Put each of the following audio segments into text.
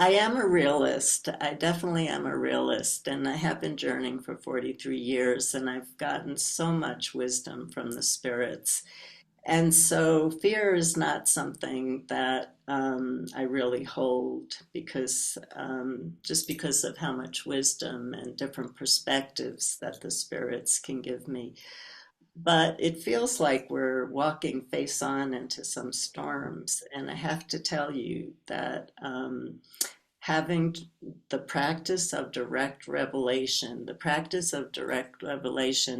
I am a realist. I definitely am a realist, and I have been journeying for 43 years, and I've gotten so much wisdom from the spirits. And so fear is not something that I really hold because just because of how much wisdom and different perspectives that the spirits can give me. But it feels like we're walking face on into some storms. And I have to tell you that having the practice of direct revelation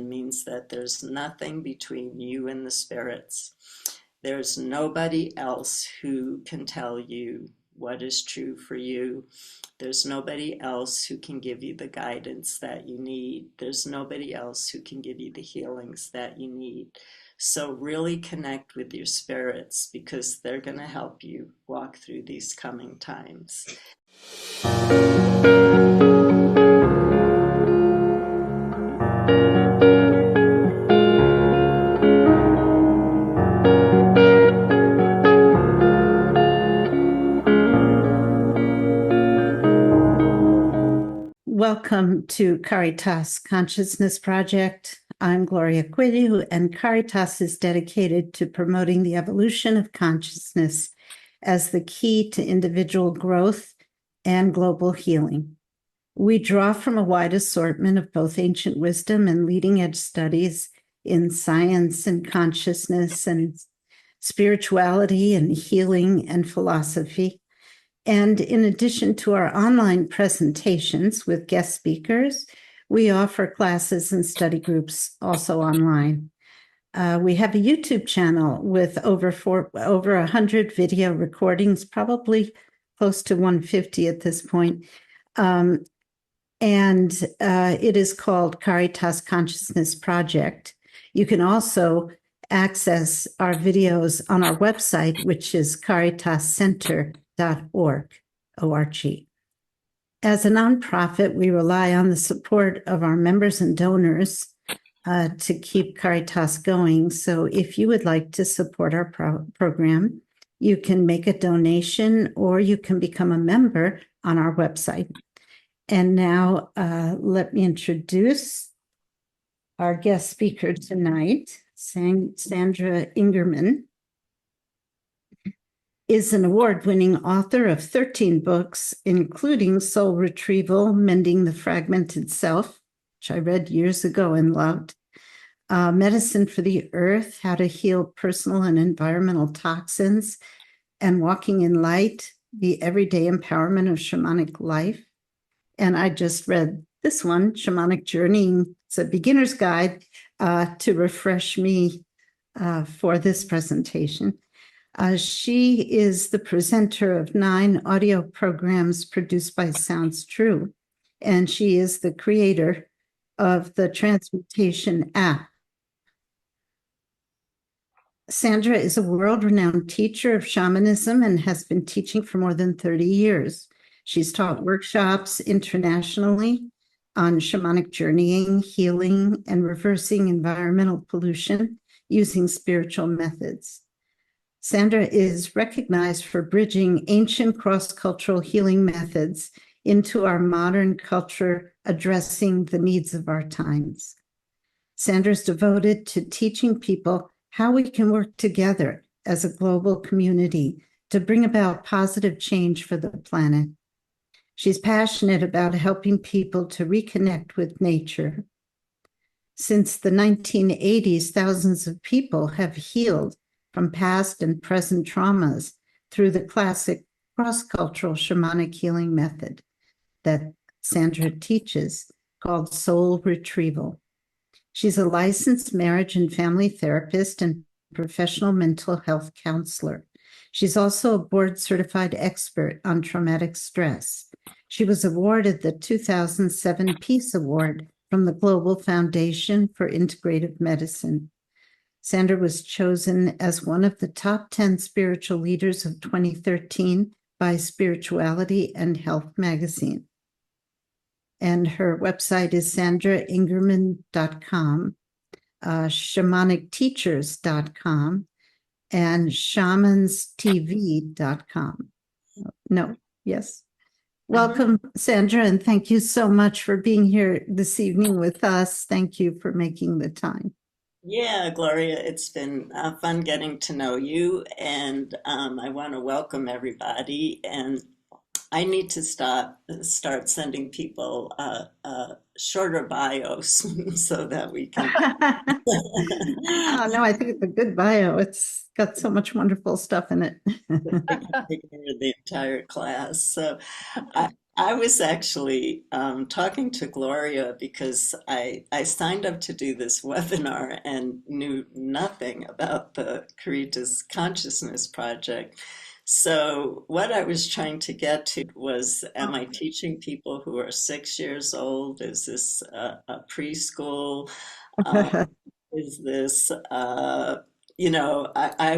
means that there's nothing between you and the spirits. There's nobody else who can tell you what is true for you. There's nobody else who can give you the guidance that you need. There's nobody else who can give you the healings that you need. So really connect with your spirits because they're going to help you walk through these coming times. Welcome to Caritas Consciousness Project. I'm Gloria Quiddu, and Caritas is dedicated to promoting the evolution of consciousness as the key to individual growth and global healing. We draw from a wide assortment of both ancient wisdom and leading-edge studies in science and consciousness and spirituality and healing and philosophy. And in addition to our online presentations with guest speakers, we offer classes and study groups also online. We have a YouTube channel with over 100 video recordings, probably close to 150 at this point. And it is called Caritas Consciousness Project. You can also access our videos on our website, which is caritascenter.org. As a nonprofit, we rely on the support of our members and donors to keep Caritas going. So if you would like to support our program, you can make a donation or you can become a member on our website. And now let me introduce our guest speaker tonight, Sandra Ingerman is an award-winning author of 13 books, including Soul Retrieval, Mending the Fragmented Self, which I read years ago and loved, Medicine for the Earth, How to Heal Personal and Environmental Toxins, and Walking in Light, The Everyday Empowerment of Shamanic Life. And I just read this one, Shamanic Journeying. It's a beginner's guide to refresh me for this presentation. She is the presenter of 9 audio programs produced by Sounds True, and she is the creator of the Transmutation App. Sandra is a world-renowned teacher of shamanism and has been teaching for more than 30 years. She's taught workshops internationally on shamanic journeying, healing, and reversing environmental pollution using spiritual methods. Sandra is recognized for bridging ancient cross-cultural healing methods into our modern culture, addressing the needs of our times. Sandra is devoted to teaching people how we can work together as a global community to bring about positive change for the planet. She's passionate about helping people to reconnect with nature. Since the 1980s, thousands of people have healed from past and present traumas through the classic cross-cultural shamanic healing method that Sandra teaches, called Soul Retrieval. She's a licensed marriage and family therapist and professional mental health counselor. She's also a board-certified expert on traumatic stress. She was awarded the 2007 Peace Award from the Global Foundation for Integrative Medicine. Sandra was chosen as one of the top 10 spiritual leaders of 2013 by Spirituality and Health magazine. And her website is sandraingerman.com, shamanicteachers.com, and shamanstv.com. No, yes. Mhm. Welcome, Sandra, and thank you so much for being here this evening with us. Thank you for making the time. Yeah, Gloria, it's been fun getting to know you, and I want to welcome everybody. And I need to start sending people shorter bios so that we can Oh, no, I think it's a good bio. It's got so much wonderful stuff in it. they can take over the entire class. So I I was actually talking to Gloria because I signed up to do this webinar and knew nothing about the Caritas Consciousness Project. So what I was trying to get to was, am I teaching people who are 6 years old? Is this a preschool? Um, is this I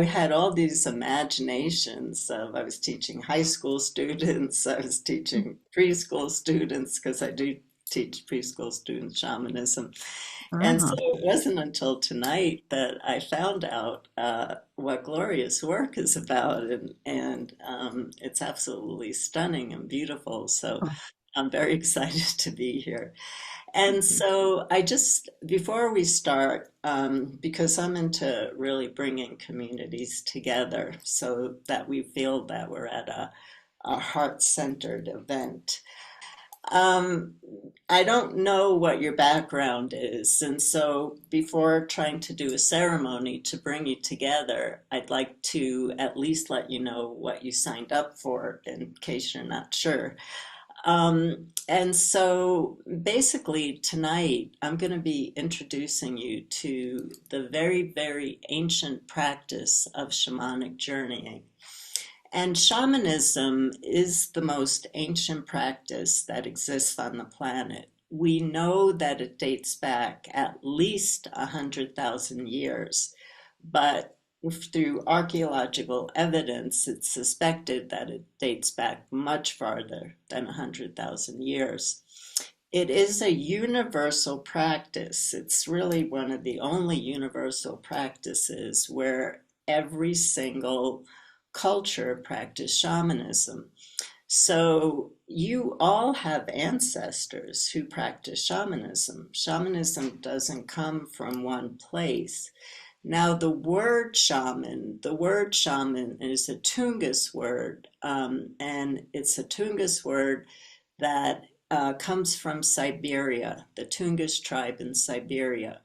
had all these imaginations of I was teaching high school students, I was teaching preschool students because I do teach preschool students shamanism. And so Wow. it wasn't until tonight that I found out what Gloria's work is about, and it's absolutely stunning and beautiful. So I'm very excited to be here. And so I just, before we start, because I'm into really bringing communities together so that we feel that we're at a heart-centered event. Um, I don't know what your background is, and so before trying to do a ceremony to bring you together, I'd like to at least let you know what you signed up for in case you're not sure. And so basically tonight I'm going to be introducing you to the very, very ancient practice of shamanic journeying. And shamanism is the most ancient practice that exists on the planet. We know that it dates back at least 100,000 years, but through archaeological evidence, it's suspected that it dates back much farther than 100,000 years. It is a universal practice. It's really one of the only universal practices where every single culture practiced shamanism. So you all have ancestors who practice shamanism. Shamanism doesn't come from one place. Now, the word shaman is a Tungus word, and it's a Tungus word that comes from Siberia, the Tungus tribe in Siberia.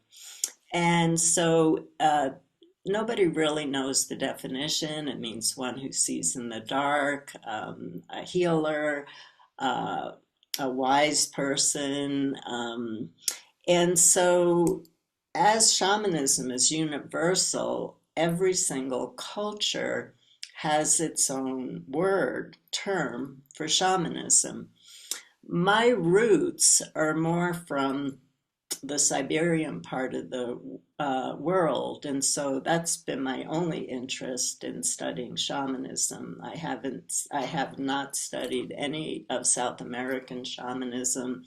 And so nobody really knows the definition. It means one who sees in the dark, a healer, uh, a wise person. And so, as shamanism is universal, every single culture has its own word, term for shamanism. My roots are more from the Siberian part of the world, and so that's been my only interest in studying shamanism. I have not studied any of South American shamanism.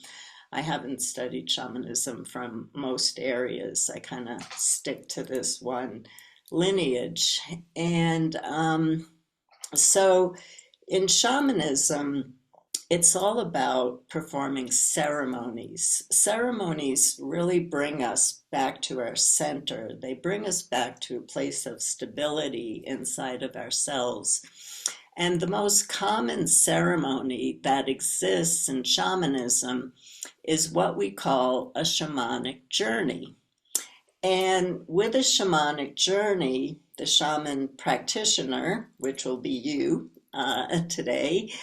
I haven't studied shamanism from most areas. I kind of stick to this one lineage. And so in shamanism, it's all about performing ceremonies. Ceremonies really bring us back to our center. They bring us back to a place of stability inside of ourselves. And the most common ceremony that exists in shamanism is what we call a shamanic journey. And with a shamanic journey, the shaman practitioner, which will be you today,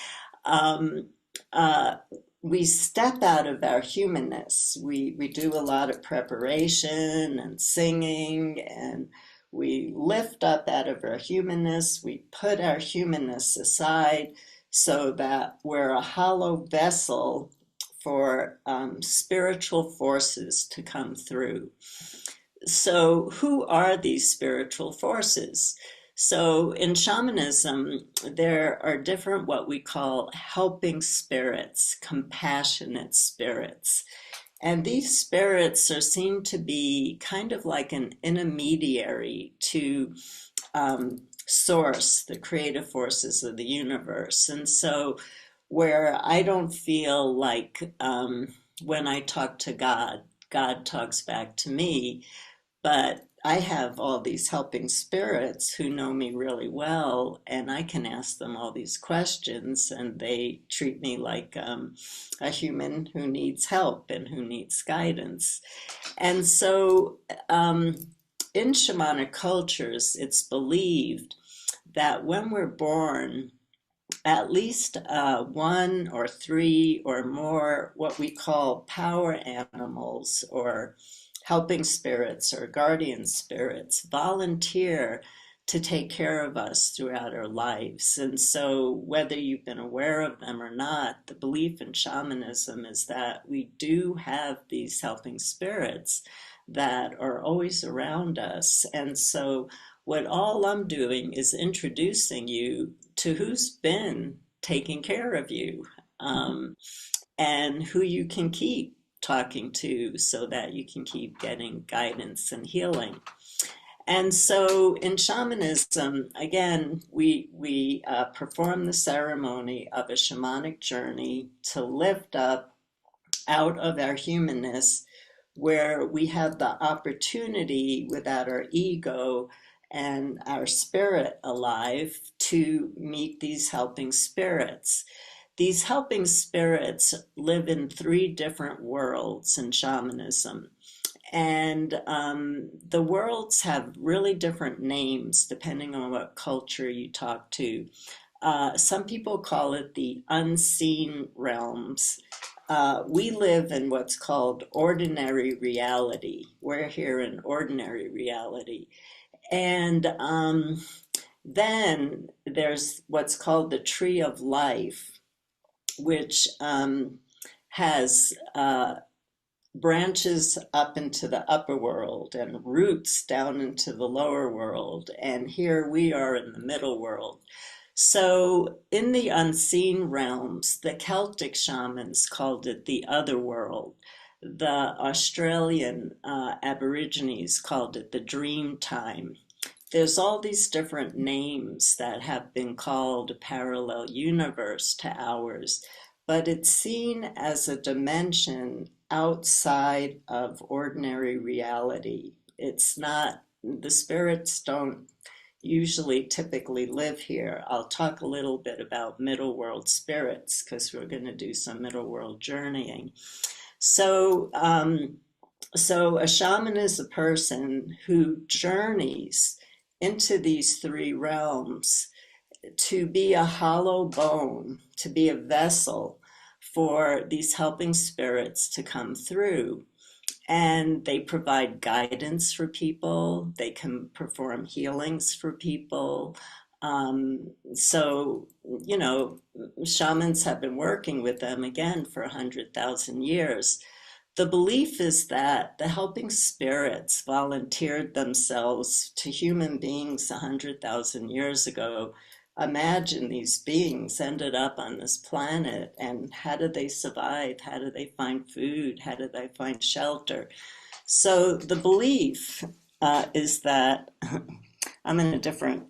um, uh, we step out of our humanness. We do a lot of preparation and singing, and we lift up out of our humanness. We put our humanness aside so that we're a hollow vessel for spiritual forces to come through. So, who are these spiritual forces? So, in shamanism, there are different what we call helping spirits, compassionate spirits. And these spirits are seen to be kind of like an intermediary to source, the creative forces of the universe. And so, where I don't feel like when I talk to God, God talks back to me, but I have all these helping spirits who know me really well, and I can ask them all these questions, and they treat me like a human who needs help and who needs guidance. And so, in shamanic cultures, it's believed that when we're born, at least one or three or more what we call power animals or helping spirits or guardian spirits volunteer to take care of us throughout our lives. And so, whether you've been aware of them or not, the belief in shamanism is that we do have these helping spirits that are always around us. And so, what all I'm doing is introducing you to who's been taking care of you, and who you can keep talking to so that you can keep getting guidance and healing. And so in shamanism, again, we perform the ceremony of a shamanic journey to lift up out of our humanness, where we have the opportunity without our ego and our spirit alive to meet these helping spirits. These helping spirits live in three different worlds in shamanism. And the worlds have really different names depending on what culture you talk to. Some people call it the unseen realms. We live in what's called ordinary reality. We're here in ordinary reality. And then there's what's called the tree of life, which has branches up into the upper world and roots down into the lower world. And here we are in the middle world. So, in the unseen realms, the Celtic shamans called it the other world. The Australian Aborigines called it the dream time. There's all these different names that have been called a parallel universe to ours, but it's seen as a dimension outside of ordinary reality. It's not, the spirits don't usually typically live here. I'll talk a little bit about middle world spirits because we're going to do some middle world journeying. So, so a shaman is a person who journeys into these three realms to be a hollow bone, to be a vessel for these helping spirits to come through. And they provide guidance for people. They can perform healings for people. So, you know, shamans have been working with them again for 100,000 years. The belief is that the helping spirits volunteered themselves to human beings 100,000 years ago. Imagine these beings ended up on this planet, and how did they survive? How did they find food? How did they find shelter? So the belief is that I'm in a different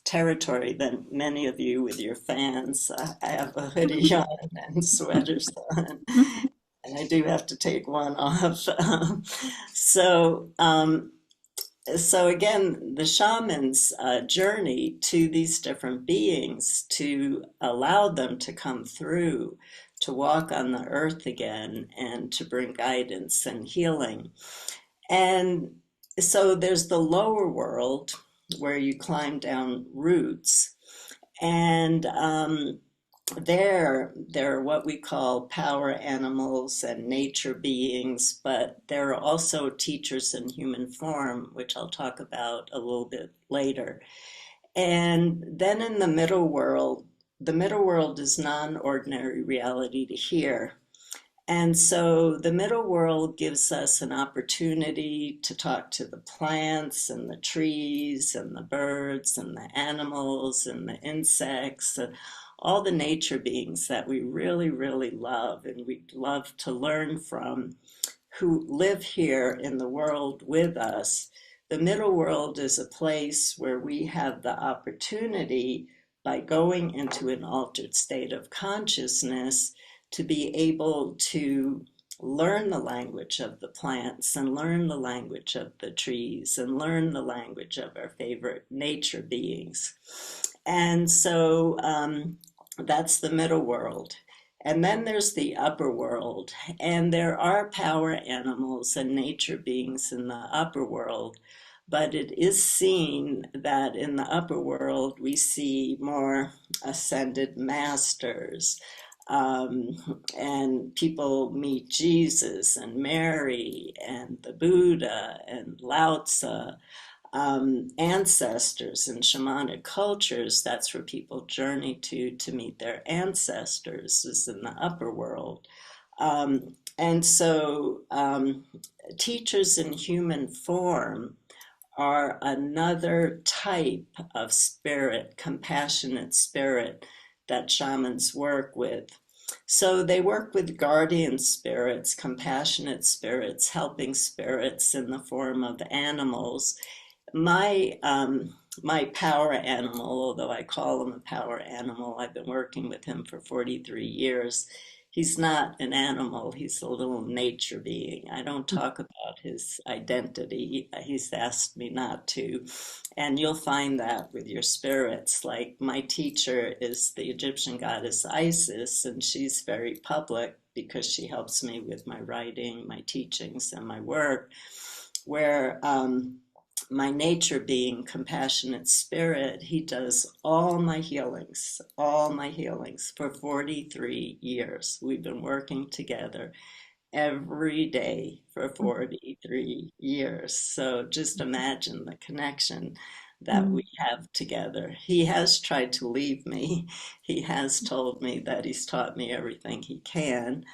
territory than many of you with your fans. I have a hoodie on and sweaters on, and I do have to take one off. So, so again, the shaman's journey to these different beings to allow them to come through, to walk on the earth again, and to bring guidance and healing. And so there's the lower world where you climb down roots, and there are what we call power animals and nature beings, but there are also teachers in human form, which I'll talk about a little bit later. And then in the middle world is non-ordinary reality to here. And so the middle world gives us an opportunity to talk to the plants and the trees and the birds and the animals and the insects and all the nature beings that we really, really love and we'd love to learn from, who live here in the world with us. The middle world is a place where we have the opportunity by going into an altered state of consciousness to be able to learn the language of the plants and learn the language of the trees and learn the language of our favorite nature beings. And so that's the middle world. And then there's the upper world. And there are power animals and nature beings in the upper world. But it is seen that in the upper world, we see more ascended masters. And people meet Jesus and Mary and the Buddha and Lao Tzu, ancestors in shamanic cultures. That's where people journey to meet their ancestors, is in the upper world. And so teachers in human form are another type of spirit, compassionate spirit, that shamans work with. So they work with guardian spirits, compassionate spirits, helping spirits in the form of animals. My power animal, although I call him a power animal, I've been working with him for 43 years. He's not an animal, he's a little nature being. I don't talk about his identity. He's asked me not to. And you'll find that with your spirits. Like my teacher is the Egyptian goddess Isis, and she's very public because she helps me with my writing, my teachings, and my work. Where my nature being, compassionate spirit, he does all my healings for 43 years. We've been working together every day for 43 years. So just imagine the connection that we have together. He has tried to leave me. He has told me that he's taught me everything he can,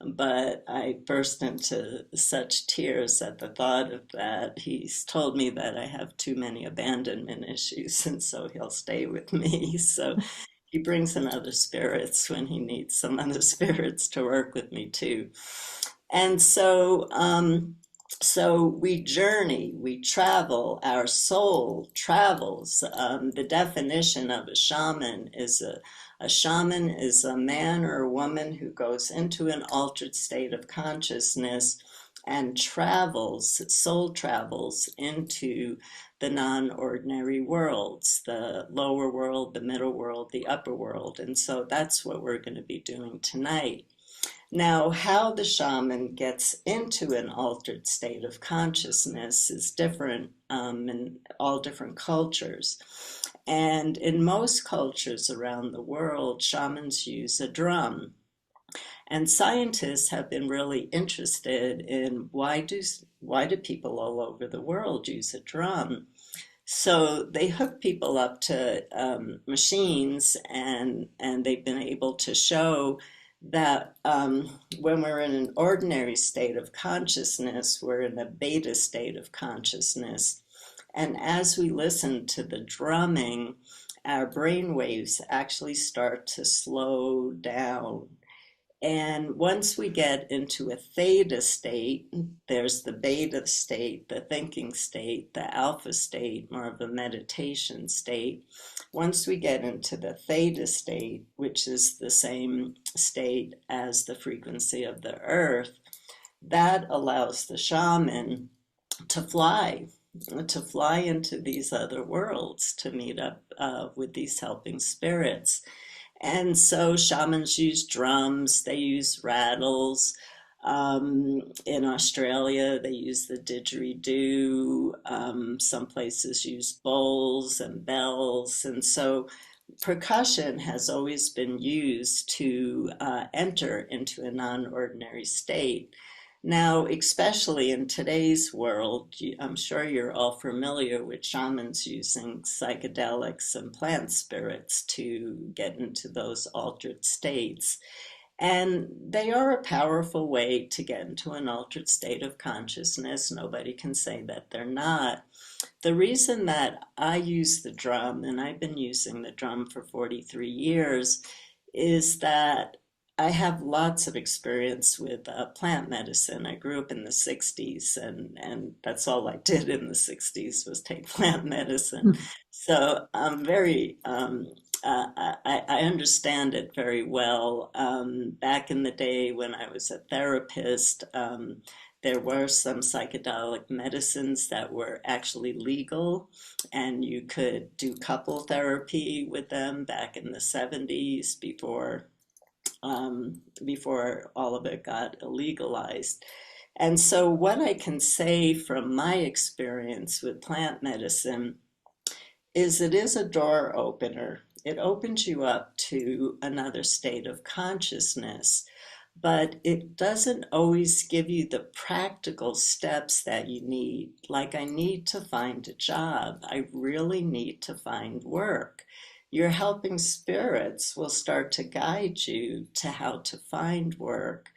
but I burst into such tears at the thought of that. He's told me that I have too many abandonment issues, and so he'll stay with me. So he brings in other spirits when he needs some other spirits to work with me too. And so we journey, we travel, our soul travels. The definition of a shaman is a shaman is a man or a woman who goes into an altered state of consciousness and travels, soul travels into the non-ordinary worlds, the lower world, the middle world, the upper world. And so that's what we're going to be doing tonight. Now, how the shaman gets into an altered state of consciousness is different in all different cultures. And in most cultures around the world, shamans use a drum. And scientists have been really interested in why do people all over the world use a drum? So they hook people up to machines, and they've been able to show that when we're in an ordinary state of consciousness, we're in a beta state of consciousness. And as we listen to the drumming, our brain waves actually start to slow down. And once we get into a theta state, there's the beta state, the thinking state, the alpha state, more of a meditation state. Once we get into the theta state, which is the same state as the frequency of the earth, that allows the shaman to fly, into these other worlds, to meet up with these helping spirits. And so shamans use drums, they use rattles. In Australia, they use the didgeridoo. Some places use bowls and bells. And so percussion has always been used to enter into a non-ordinary state. Now, especially in today's world, I'm sure you're all familiar with shamans using psychedelics and plant spirits to get into those altered states. And they are a powerful way to get into an altered state of consciousness. Nobody can say that they're not. The reason that I use the drum, and I've been using the drum for 43 years, is that I have lots of experience with plant medicine. I grew up in the 60s, and that's all I did in the 60s was take plant medicine. So I'm very I understand it very well. Back in the day when I was a therapist, there were some psychedelic medicines that were actually legal, and you could do couple therapy with them back in the 70s before all of it got illegalized. And so, what I can say from my experience with plant medicine is it is a door opener. It opens you up to another state of consciousness, but it doesn't always give you the practical steps that you need. Like, I need to find a job. I really need to find work. Your helping spirits will start to guide you to how to find work,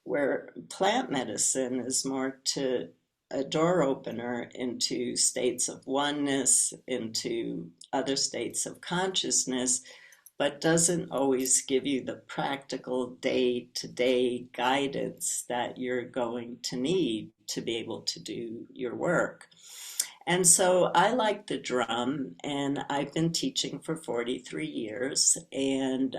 where plant medicine is more to a door opener into states of oneness, into other states of consciousness, but doesn't always give you the practical day to day guidance that you're going to need to be able to do your work. And so I like the drum, and I've been teaching for 43 years. And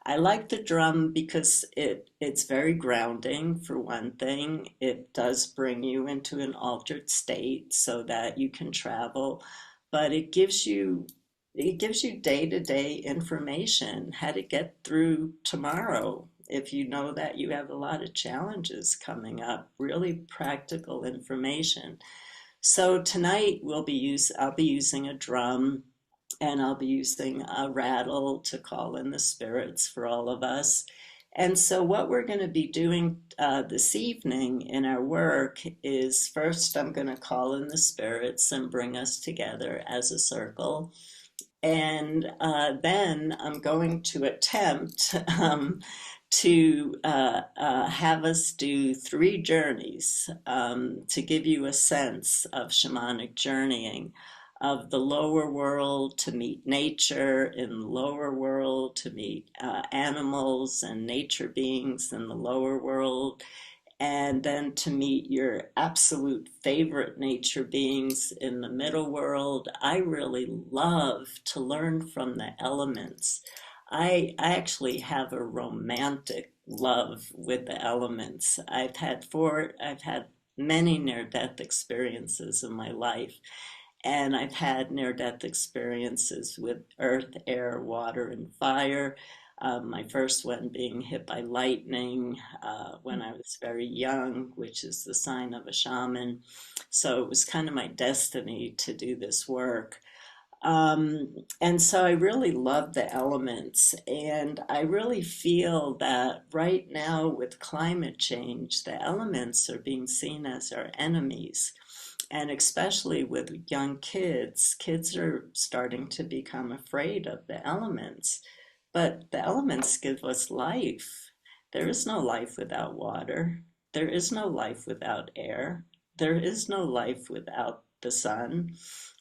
I like the drum because it's very grounding, for one thing. It does bring you into an altered state so that you can travel, but it gives you day-to-day information, how to get through tomorrow. If you know that you have a lot of challenges coming up, really practical information. So tonight I'll be using a drum, and I'll be using a rattle to call in the spirits for all of us. And so what we're going to be doing this evening in our work is, first I'm going to call in the spirits and bring us together as a circle. And then I'm going to attempt to have us do 3 journeys to give you a sense of shamanic journeying, of the lower world to meet nature, in the lower world to meet animals and nature beings in the lower world, and then to meet your absolute favorite nature beings in the middle world. I really love to learn from the elements. I actually have a romantic love with the elements. I've had many near-death experiences in my life, and I've had near-death experiences with earth, air, water, and fire. My first one being hit by lightning when I was very young, which is the sign of a shaman. So it was kind of my destiny to do this work. And so I really love the elements, and I really feel that right now with climate change, the elements are being seen as our enemies. And especially with young kids, kids are starting to become afraid of the elements. But the elements give us life. There is no life without water. There is no life without air. There is no life without the sun.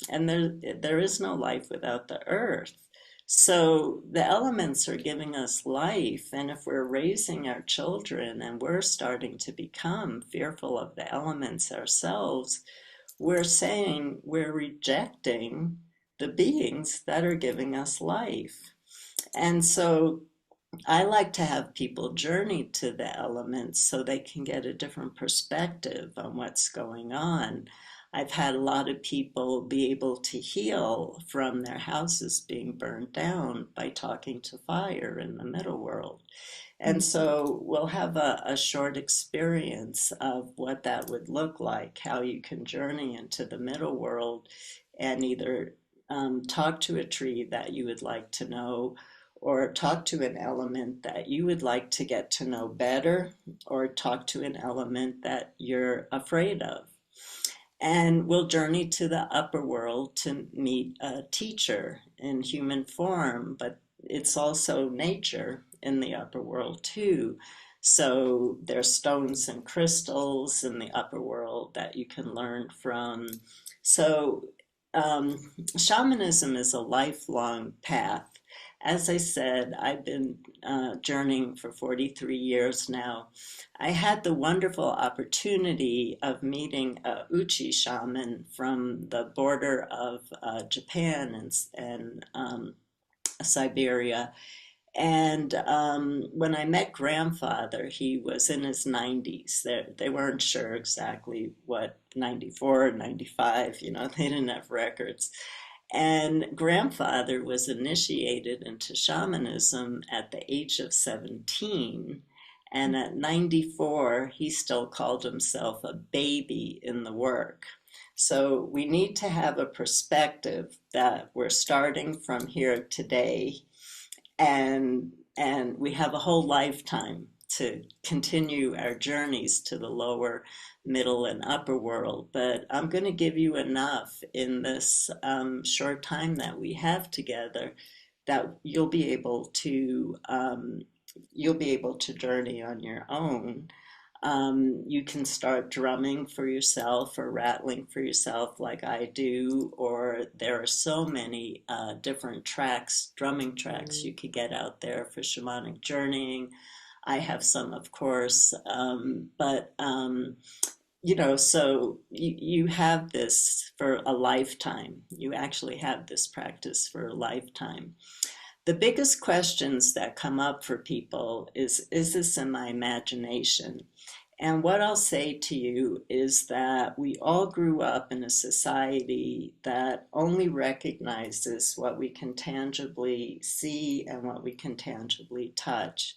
And there is no life without the earth. So the elements are giving us life. And if we're raising our children and we're starting to become fearful of the elements ourselves, we're saying we're rejecting the beings that are giving us life. And so I like to have people journey to the elements so they can get a different perspective on what's going on. I've had a lot of people be able to heal from their houses being burned down by talking to fire in the middle world. And so we'll have a short experience of what that would look like, how you can journey into the middle world and either talk to a tree that you would like to know, or talk to an element that you would like to get to know better, or talk to an element that you're afraid of. And we'll journey to the upper world to meet a teacher in human form, but it's also nature in the upper world too. So there's stones and crystals in the upper world that you can learn from. So shamanism is a lifelong path. As I said, I've been journeying for 43 years now. I had the wonderful opportunity of meeting a Uchi shaman from the border of Japan and Siberia. And when I met grandfather, he was in his 90s. They weren't sure exactly what, 94 or 95, they didn't have records. And grandfather was initiated into shamanism at the age of 17. And at 94, he still called himself a baby in the work. So we need to have a perspective that we're starting from here today, and we have a whole lifetime to continue our journeys to the lower, middle, and upper world. But I'm going to give you enough in this short time that we have together that you'll be able to journey on your own. You can start drumming for yourself or rattling for yourself like I do, or there are so many different tracks, drumming tracks you could get out there for shamanic journeying. I have some, of course, so you have this for a lifetime. You actually have this practice for a lifetime. The biggest questions that come up for people is this in my imagination? And what I'll say to you is that we all grew up in a society that only recognizes what we can tangibly see and what we can tangibly touch.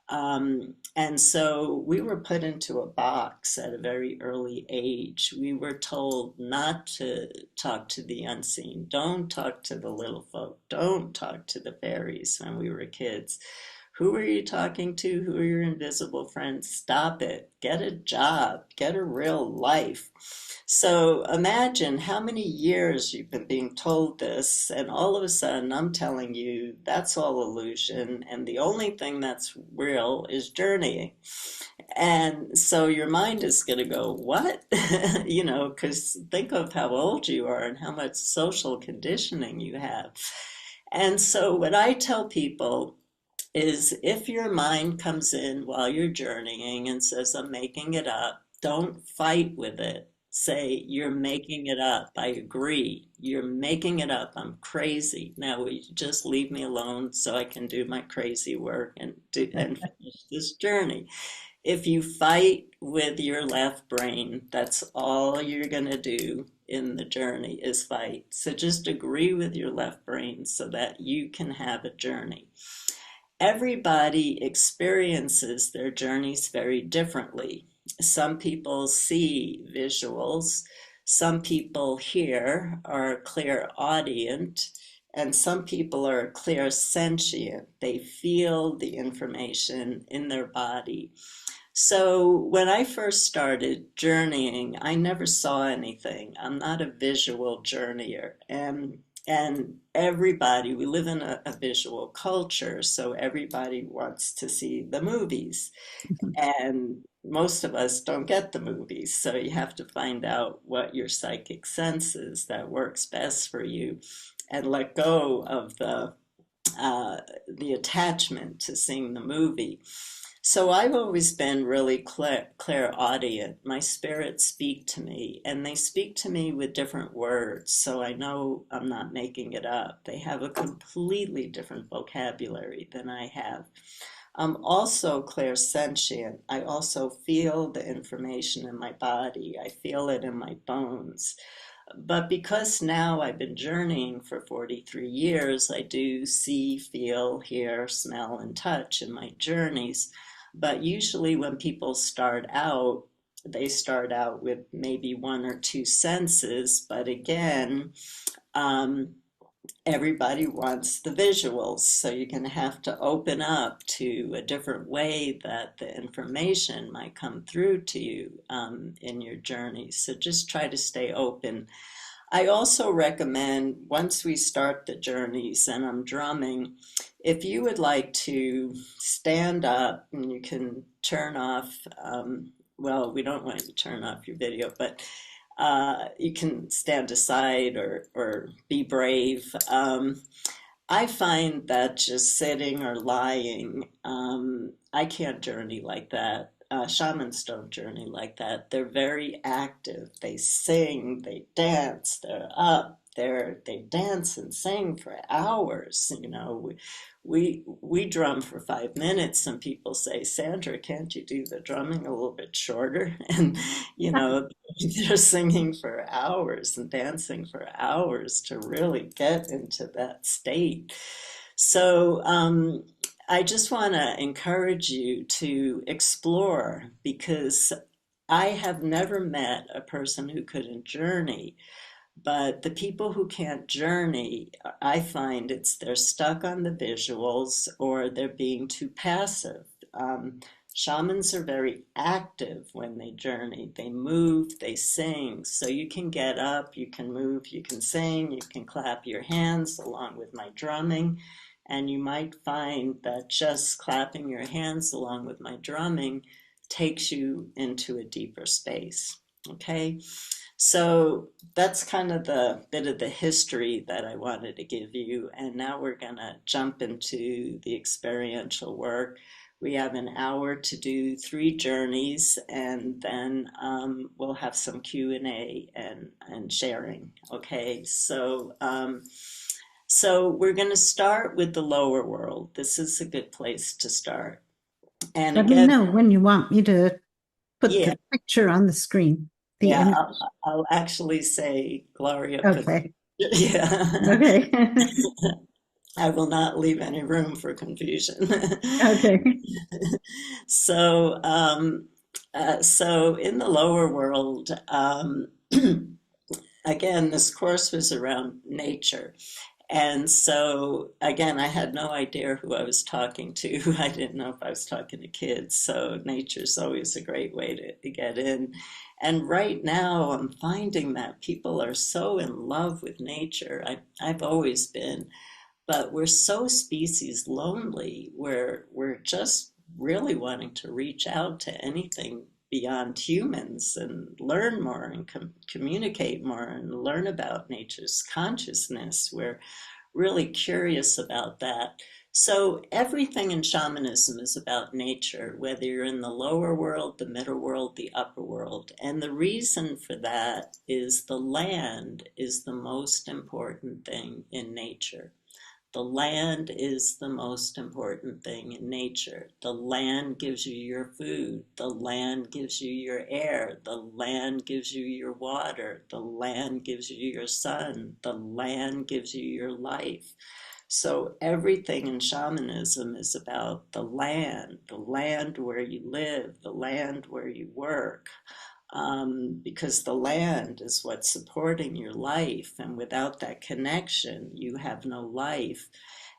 And so we were put into a box at a very early age. We were told not to talk to the unseen. Don't talk to the little folk. Don't talk to the fairies when we were kids. Who are you talking to? Who are your invisible friends? Stop it. Get a job. Get a real life. So imagine how many years you've been being told this, and all of a sudden I'm telling you that's all illusion, and the only thing that's real is journeying. And so your mind is going to go, what? Because think of how old you are and how much social conditioning you have. And so what I tell people is if your mind comes in while you're journeying and says, I'm making it up, don't fight with it. Say, you're making it up. I agree. You're making it up. I'm crazy. Now, will you just leave me alone so I can do my crazy work and finish this journey? If you fight with your left brain, that's all you're going to do in the journey is fight. So just agree with your left brain so that you can have a journey. Everybody experiences their journeys very differently. Some people see visuals, some people hear, are clairaudient, and some people are clairsentient. They feel the information in their body. So when I first started journeying, I never saw anything. I'm not a visual journeyer. And everybody, we live in a visual culture, so everybody wants to see the movies. And most of us don't get the movies, so you have to find out what your psychic sense is that works best for you and let go of the attachment to seeing the movie. So I've always been really clairaudient. My spirits speak to me, and they speak to me with different words, so I know I'm not making it up. They have a completely different vocabulary than I have. I'm also clairsentient. I also feel the information in my body. I feel it in my bones. But because now I've been journeying for 43 years, I do see, feel, hear, smell, and touch in my journeys. But usually when people start out, they start out with maybe one or two senses. But again, um, everybody wants the visuals. So you're going to have to open up to a different way that the information might come through to you in your journey. So just try to stay open. I also recommend once we start the journeys and I'm drumming, if you would like to stand up and you can turn off, well, we don't want you to turn off your video, but you can stand aside or be brave. I find that just sitting or lying, I can't journey like that. Shamans don't journey like that. They're very active. They sing, they dance, they're up, they dance and sing for hours. We drum for 5 minutes, and people say, Sandra, can't you do the drumming a little bit shorter? And they're singing for hours and dancing for hours to really get into that state. So I just want to encourage you to explore, because I have never met a person who couldn't journey. But the people who can't journey, I find they're stuck on the visuals, or they're being too passive. Shamans are very active when they journey. They move, they sing. So you can get up, you can move, you can sing, you can clap your hands along with my drumming. And you might find that just clapping your hands along with my drumming takes you into a deeper space. Okay? So that's kind of the bit of the history that I wanted to give you. And now we're going to jump into the experiential work. We have an hour to do 3 journeys, and then we'll have some Q&A and sharing. Okay, so we're going to start with the lower world. This is a good place to start. And Let me again, know when you want me to put yeah, the picture on the screen, the yeah, image. I'll actually say, Gloria, put, Okay. yeah. Okay. I will not leave any room for confusion. Okay. So in the lower world, again, this course was around nature. And so, again, I had no idea who I was talking to. I didn't know if I was talking to kids. So, nature's always a great way to get in. And right now, I'm finding that people are so in love with nature. I've always been, but we're so species lonely, where we're just really wanting to reach out to anything beyond humans and learn more and communicate more and learn about nature's consciousness. We're really curious about that. So everything in shamanism is about nature, whether you're in the lower world, the middle world, the upper world. And the reason for that is the land is the most important thing in nature. The land is the most important thing in nature. The land gives you your food. The land gives you your air. The land gives you your water. The land gives you your sun. The land gives you your life. So everything in shamanism is about the land where you live, the land where you work, because the land is what's supporting your life. And without that connection, you have no life.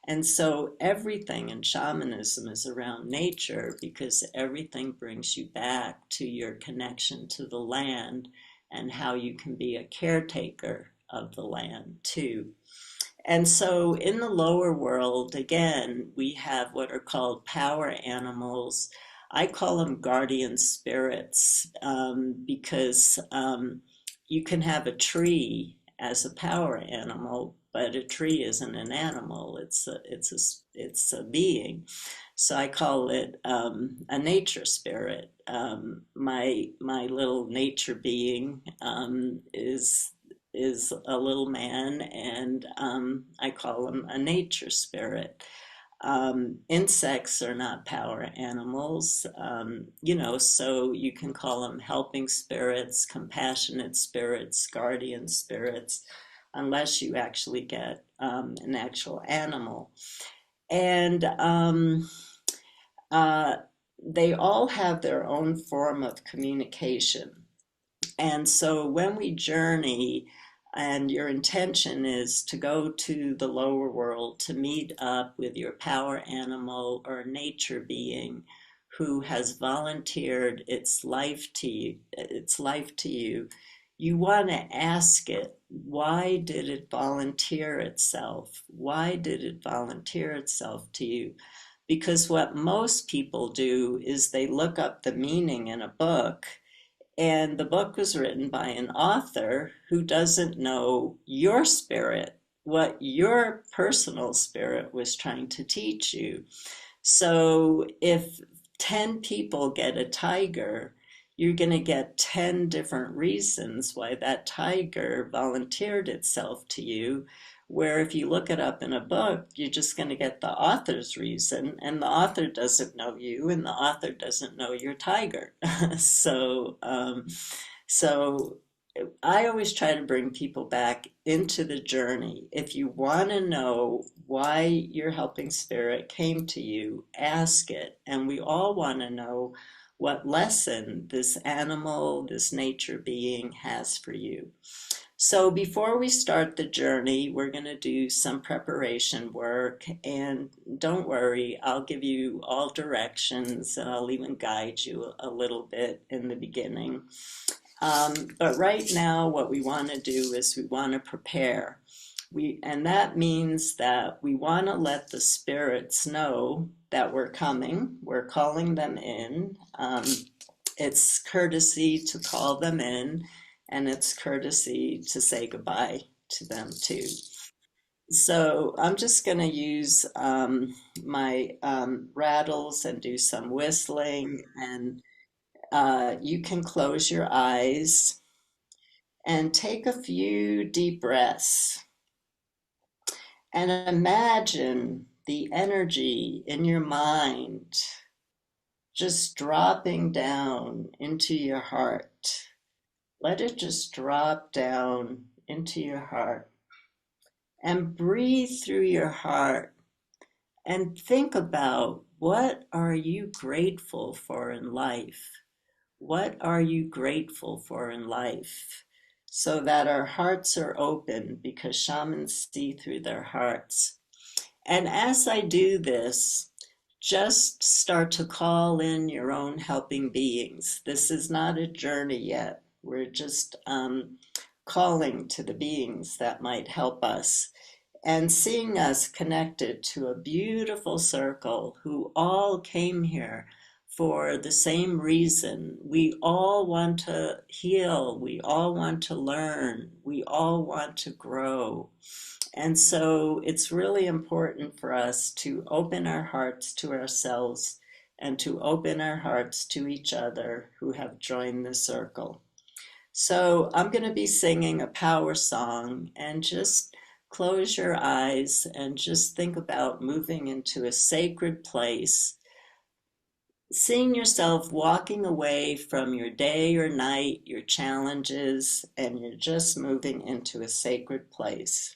And so everything in shamanism is around nature, because everything brings you back to your connection to the land and how you can be a caretaker of the land too. And so in the lower world, again, we have what are called power animals. I call them guardian spirits, because you can have a tree as a power animal, but a tree isn't an animal. It's a being. So I call it a nature spirit. My little nature being is a little man, and I call him a nature spirit. Insects are not power animals, so you can call them helping spirits, compassionate spirits, guardian spirits, unless you actually get an actual animal. And uh, they all have their own form of communication. And so when we journey, and your intention is to go to the lower world to meet up with your power animal or nature being who has volunteered its life to you, you want to ask it, why did it volunteer itself? Why did it volunteer itself to you? Because what most people do is they look up the meaning in a book, and the book was written by an author who doesn't know your spirit, what your personal spirit was trying to teach you. So if 10 people get a tiger, you're going to get 10 different reasons why that tiger volunteered itself to you. Where if you look it up in a book, you're just going to get the author's reason, and the author doesn't know you, and the author doesn't know your tiger. So, so I always try to bring people back into the journey. If you want to know why your helping spirit came to you, ask it. And we all want to know what lesson this animal, this nature being has for you. So before we start the journey, we're going to do some preparation work. And don't worry, I'll give you all directions and I'll even guide you a little bit in the beginning. But right now, what we want to do is we want to prepare. And that means that we want to let the spirits know that we're coming. We're calling them in. It's courtesy to call them in, and it's courtesy to say goodbye to them too. So I'm just going to use my rattles and do some whistling, and you can close your eyes and take a few deep breaths and imagine the energy in your mind just dropping down into your heart. Let it just drop down into your heart and breathe through your heart and think about, what are you grateful for in life? What are you grateful for in life? So that our hearts are open, because shamans see through their hearts. And as I do this, just start to call in your own helping beings. This is not a journey yet. We're just calling to the beings that might help us and seeing us connected to a beautiful circle who all came here for the same reason. We all want to heal. We all want to learn. We all want to grow. And so it's really important for us to open our hearts to ourselves and to open our hearts to each other who have joined the circle. So I'm going to be singing a power song, and just close your eyes and just think about moving into a sacred place, seeing yourself walking away from your day or night, your challenges, and you're just moving into a sacred place.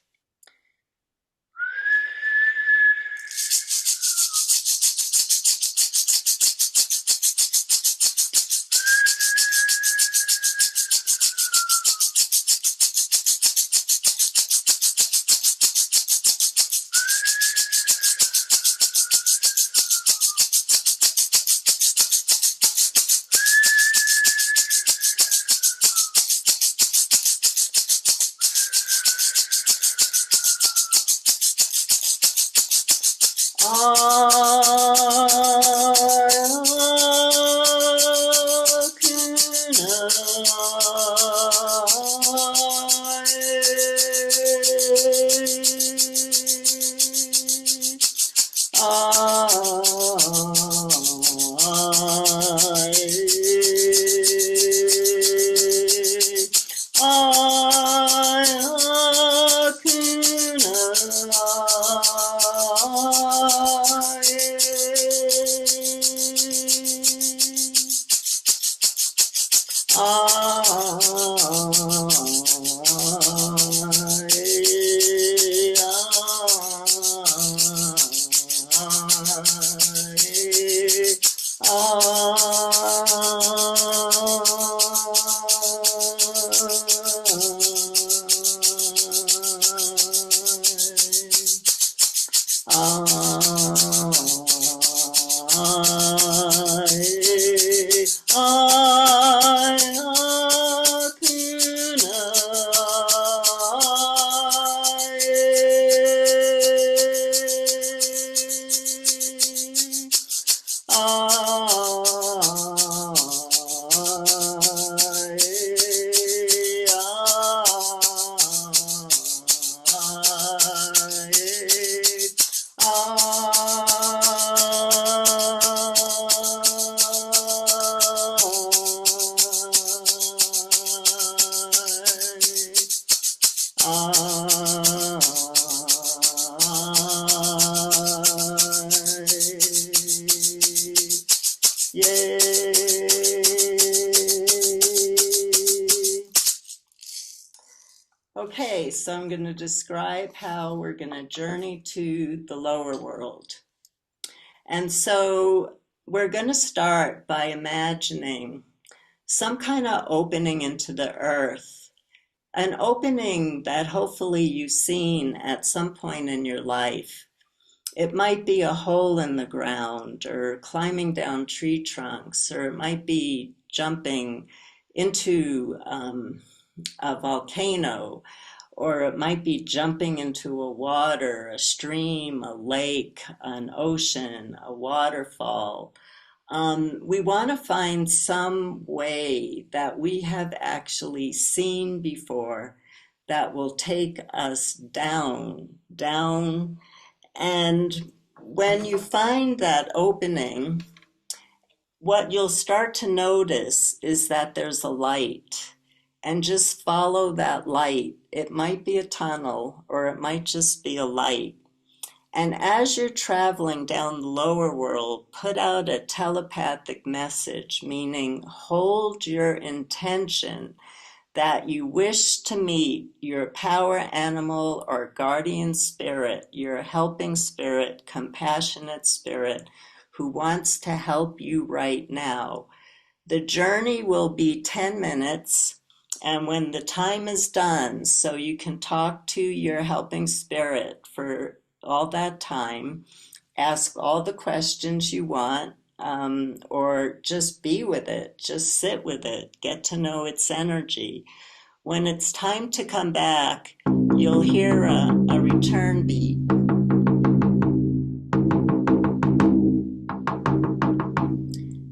Okay, so I'm going to describe how we're going to journey to the lower world. And so we're going to start by imagining some kind of opening into the earth, an opening that hopefully you've seen at some point in your life. It might be a hole in the ground or climbing down tree trunks, or it might be jumping into a volcano, or it might be jumping into a water, a stream, a lake, an ocean, a waterfall. We want to find some way that we have actually seen before that will take us down, down. And when you find that opening, what you'll start to notice is that there's a light. And just follow that light. It might be a tunnel, or it might just be a light. And as you're traveling down the lower world, put out a telepathic message, meaning hold your intention that you wish to meet your power animal or guardian spirit, your helping spirit, compassionate spirit, who wants to help you right now. The journey will be 10 minutes. And when the time is done, so you can talk to your helping spirit for all that time, ask all the questions you want, or just be with it, just sit with it, get to know its energy. When it's time to come back, you'll hear a return beat.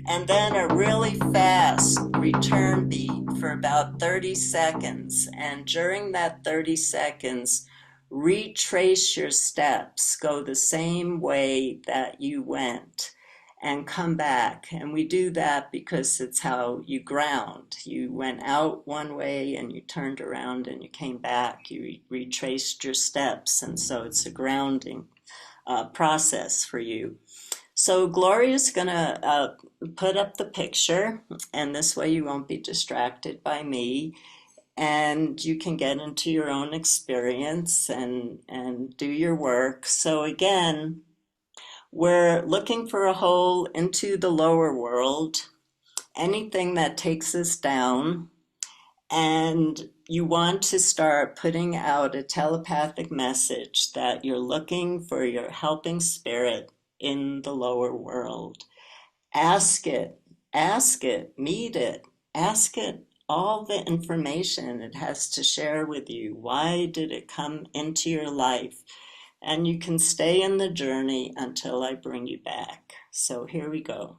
And then a really fast return beat for about 30 seconds. And during that 30 seconds, retrace your steps, go the same way that you went, and come back. And we do that because it's how you ground. You went out one way and you turned around and you came back. You retraced your steps. And so it's a grounding process for you. So Gloria's going to put up the picture, and this way you won't be distracted by me, and you can get into your own experience and do your work. So again, we're looking for a hole into the lower world, anything that takes us down, and you want to start putting out a telepathic message that you're looking for your helping spirit in the lower world. Ask it, meet it, ask it all the information it has to share with you. Why did it come into your life? And you can stay in the journey until I bring you back. So here we go.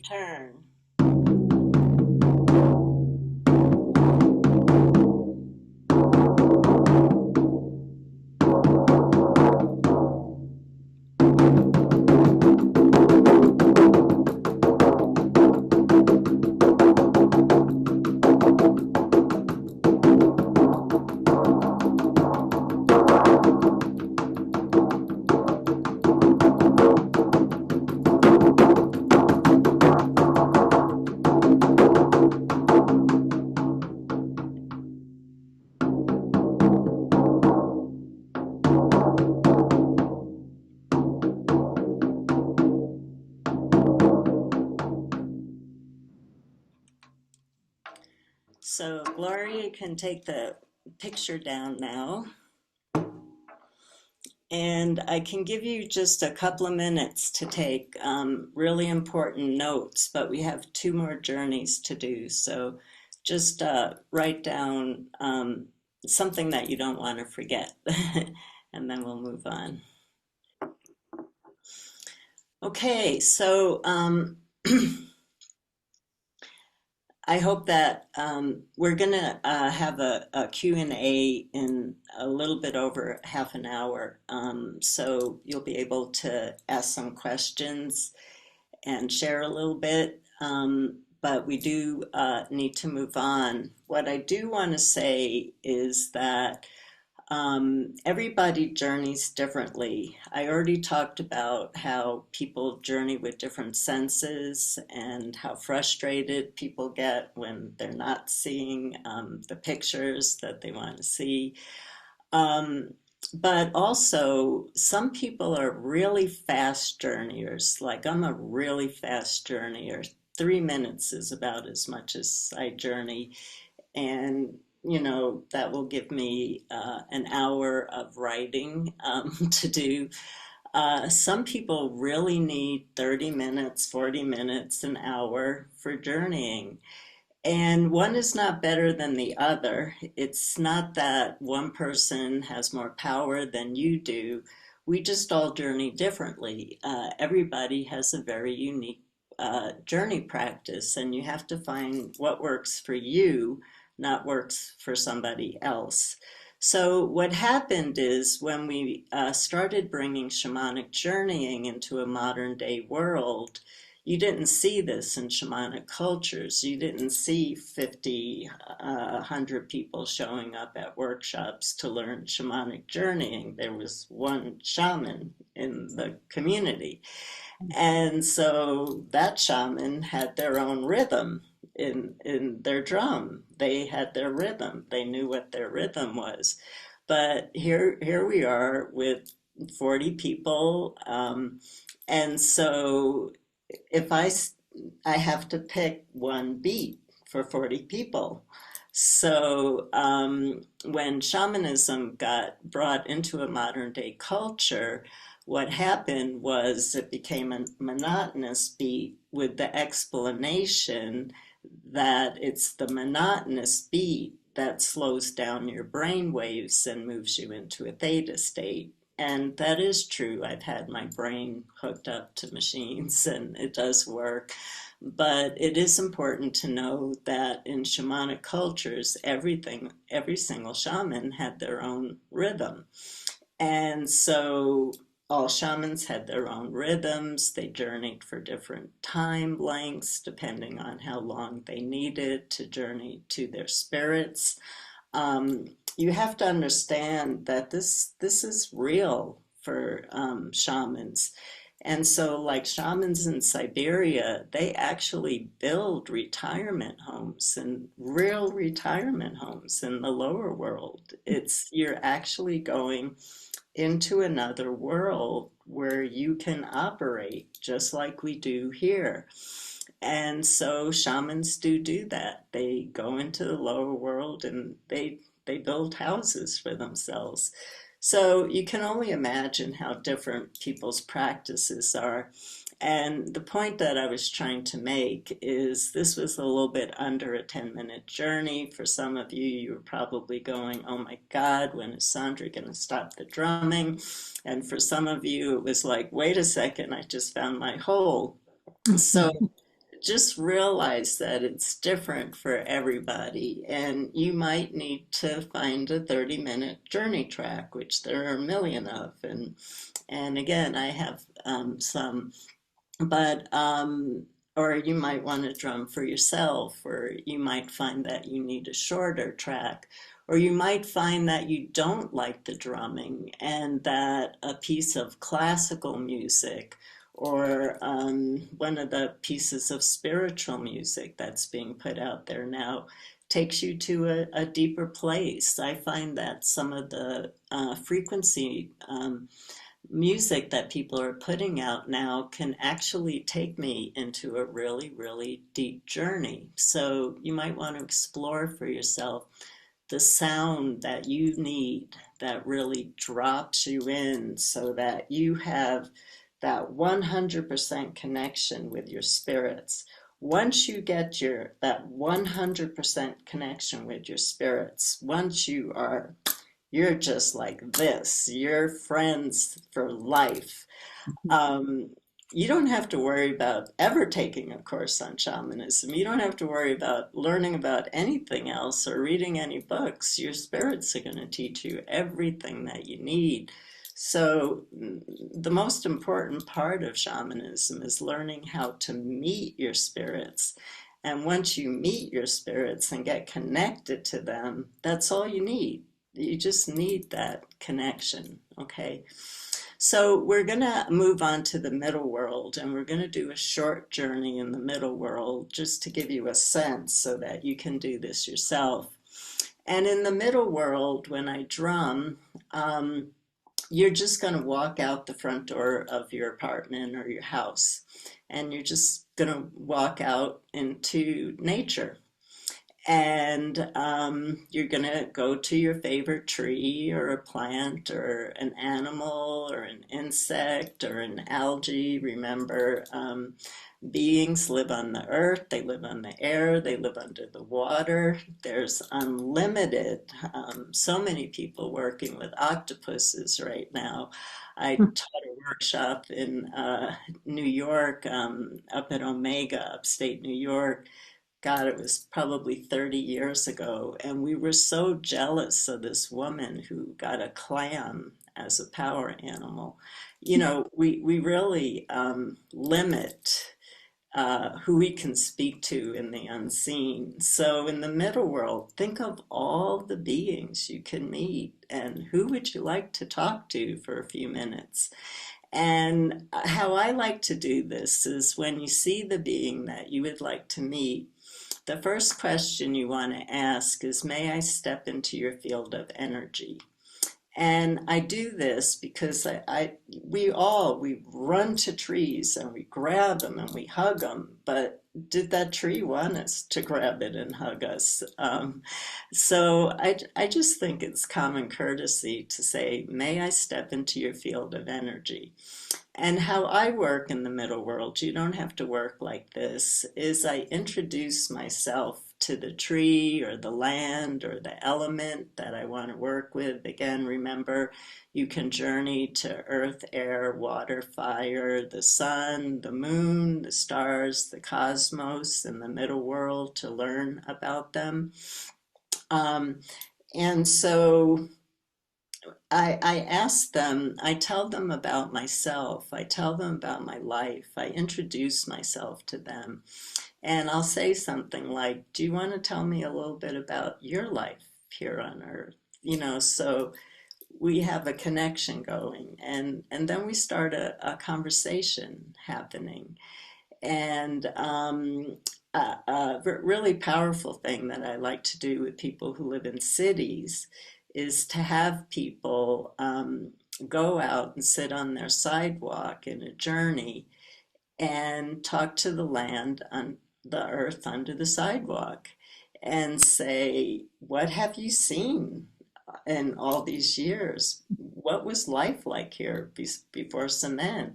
return. So Gloria can take the picture down now. And I can give you just a couple of minutes to take really important notes, but we have two more journeys to do. So just write down something that you don't want to forget, and then we'll move on. Okay, so I hope that we're going to have a Q&A in a little bit over half an hour. So you'll be able to ask some questions and share a little bit. But we do need to move on. What I do want to say is that everybody journeys differently. I already talked about how people journey with different senses and how frustrated people get when they're not seeing the pictures that they want to see. Um, but also, some people are really fast journeyers. Like I'm a really fast journeyer. 3 minutes is about as much as I journey. And that will give me an hour of writing to do. Some people really need 30 minutes, 40 minutes, an hour for journeying. And one is not better than the other. It's not that one person has more power than you do. We just all journey differently. Everybody has a very unique journey practice, and you have to find what works for you, not works for somebody else. So, what happened is when we started bringing shamanic journeying into a modern day world, you didn't see this in shamanic cultures. You didn't see 50, 100 people showing up at workshops to learn shamanic journeying. There was one shaman in the community. And so that shaman had their own rhythm in their drum. They had their rhythm. They knew what their rhythm was. But here we are with 40 people. And so if I have to pick one beat for 40 people. So when shamanism got brought into a modern day culture, what happened was it became a monotonous beat with the explanation that it's the monotonous beat that slows down your brain waves and moves you into a theta state. And that is true. I've had my brain hooked up to machines and it does work. But it is important to know that in shamanic cultures, every single shaman had their own rhythm. And so all shamans had their own rhythms. They journeyed for different time lengths, depending on how long they needed to journey to their spirits. You have to understand that this is real for shamans. And so, like shamans in Siberia, they actually build retirement homes and real retirement homes in the lower world. It's you're actually going into another world where you can operate just like we do here. And so shamans do that. They go into the lower world and they build houses for themselves. So you can only imagine how different people's practices are. And the point that I was trying to make is this was a little bit under a 10-minute journey. For some of you, you were probably going, oh my God, when is Sandra going to stop the drumming? And for some of you, it was like, wait a second, I just found my hole. So just realize that it's different for everybody, and you might need to find a 30-minute journey track, which there are a million of. And again, I have some, but or you might want to drum for yourself, or you might find that you need a shorter track, or you might find that you don't like the drumming and that a piece of classical music or one of the pieces of spiritual music that's being put out there now takes you to a deeper place. I find that some of the frequency music that people are putting out now can actually take me into a really, really deep journey. So you might want to explore for yourself the sound that you need that really drops you in so that you have that 100% connection with your spirits. Once you get that 100% connection with your spirits, once you're just like this. You're friends for life. Um, you don't have to worry about ever taking a course on shamanism. You don't have to worry about learning about anything else or reading any books. Your spirits are going to teach you everything that you need. So, the most important part of shamanism is learning how to meet your spirits. And once you meet your spirits and get connected to them, that's all you need. You just need that connection, okay? So we're going to move on to the middle world, and we're going to do a short journey in the middle world just to give you a sense so that you can do this yourself. And in the middle world, when I drum, you're just going to walk out the front door of your apartment or your house, and you're just going to walk out into nature. And you're going to go to your favorite tree or a plant or an animal or an insect or an algae. Remember, beings live on the earth, they live on the air, they live under the water. There's unlimited, so many people working with octopuses right now. I taught a workshop in New York, up at Omega, upstate New York. God, it was probably 30 years ago, and we were so jealous of this woman who got a clam as a power animal. You know, we really limit who we can speak to in the unseen. So in the middle world, think of all the beings you can meet and who would you like to talk to for a few minutes. And how I like to do this is when you see the being that you would like to meet, the first question you want to ask is, may I step into your field of energy? And I do this because we run to trees and we grab them and we hug them, but did that tree want us to grab it and hug us? So I just think it's common courtesy to say, may I step into your field of energy? And how I work in the middle world, you don't have to work like this, is I introduce myself to the tree or the land or the element that I want to work with. Again, remember, you can journey to earth, air, water, fire, the sun, the moon, the stars, the cosmos, and the middle world to learn about them. Um, and so I ask them, I tell them about myself, I tell them about my life, I introduce myself to them, and I'll say something like, do you want to tell me a little bit about your life here on Earth? You know, so we have a connection going, and then we start a conversation happening. And a really powerful thing that I like to do with people who live in cities is to have people go out and sit on their sidewalk in a journey and talk to the land on the earth under the sidewalk and say, what have you seen in all these years? What was life like here before cement?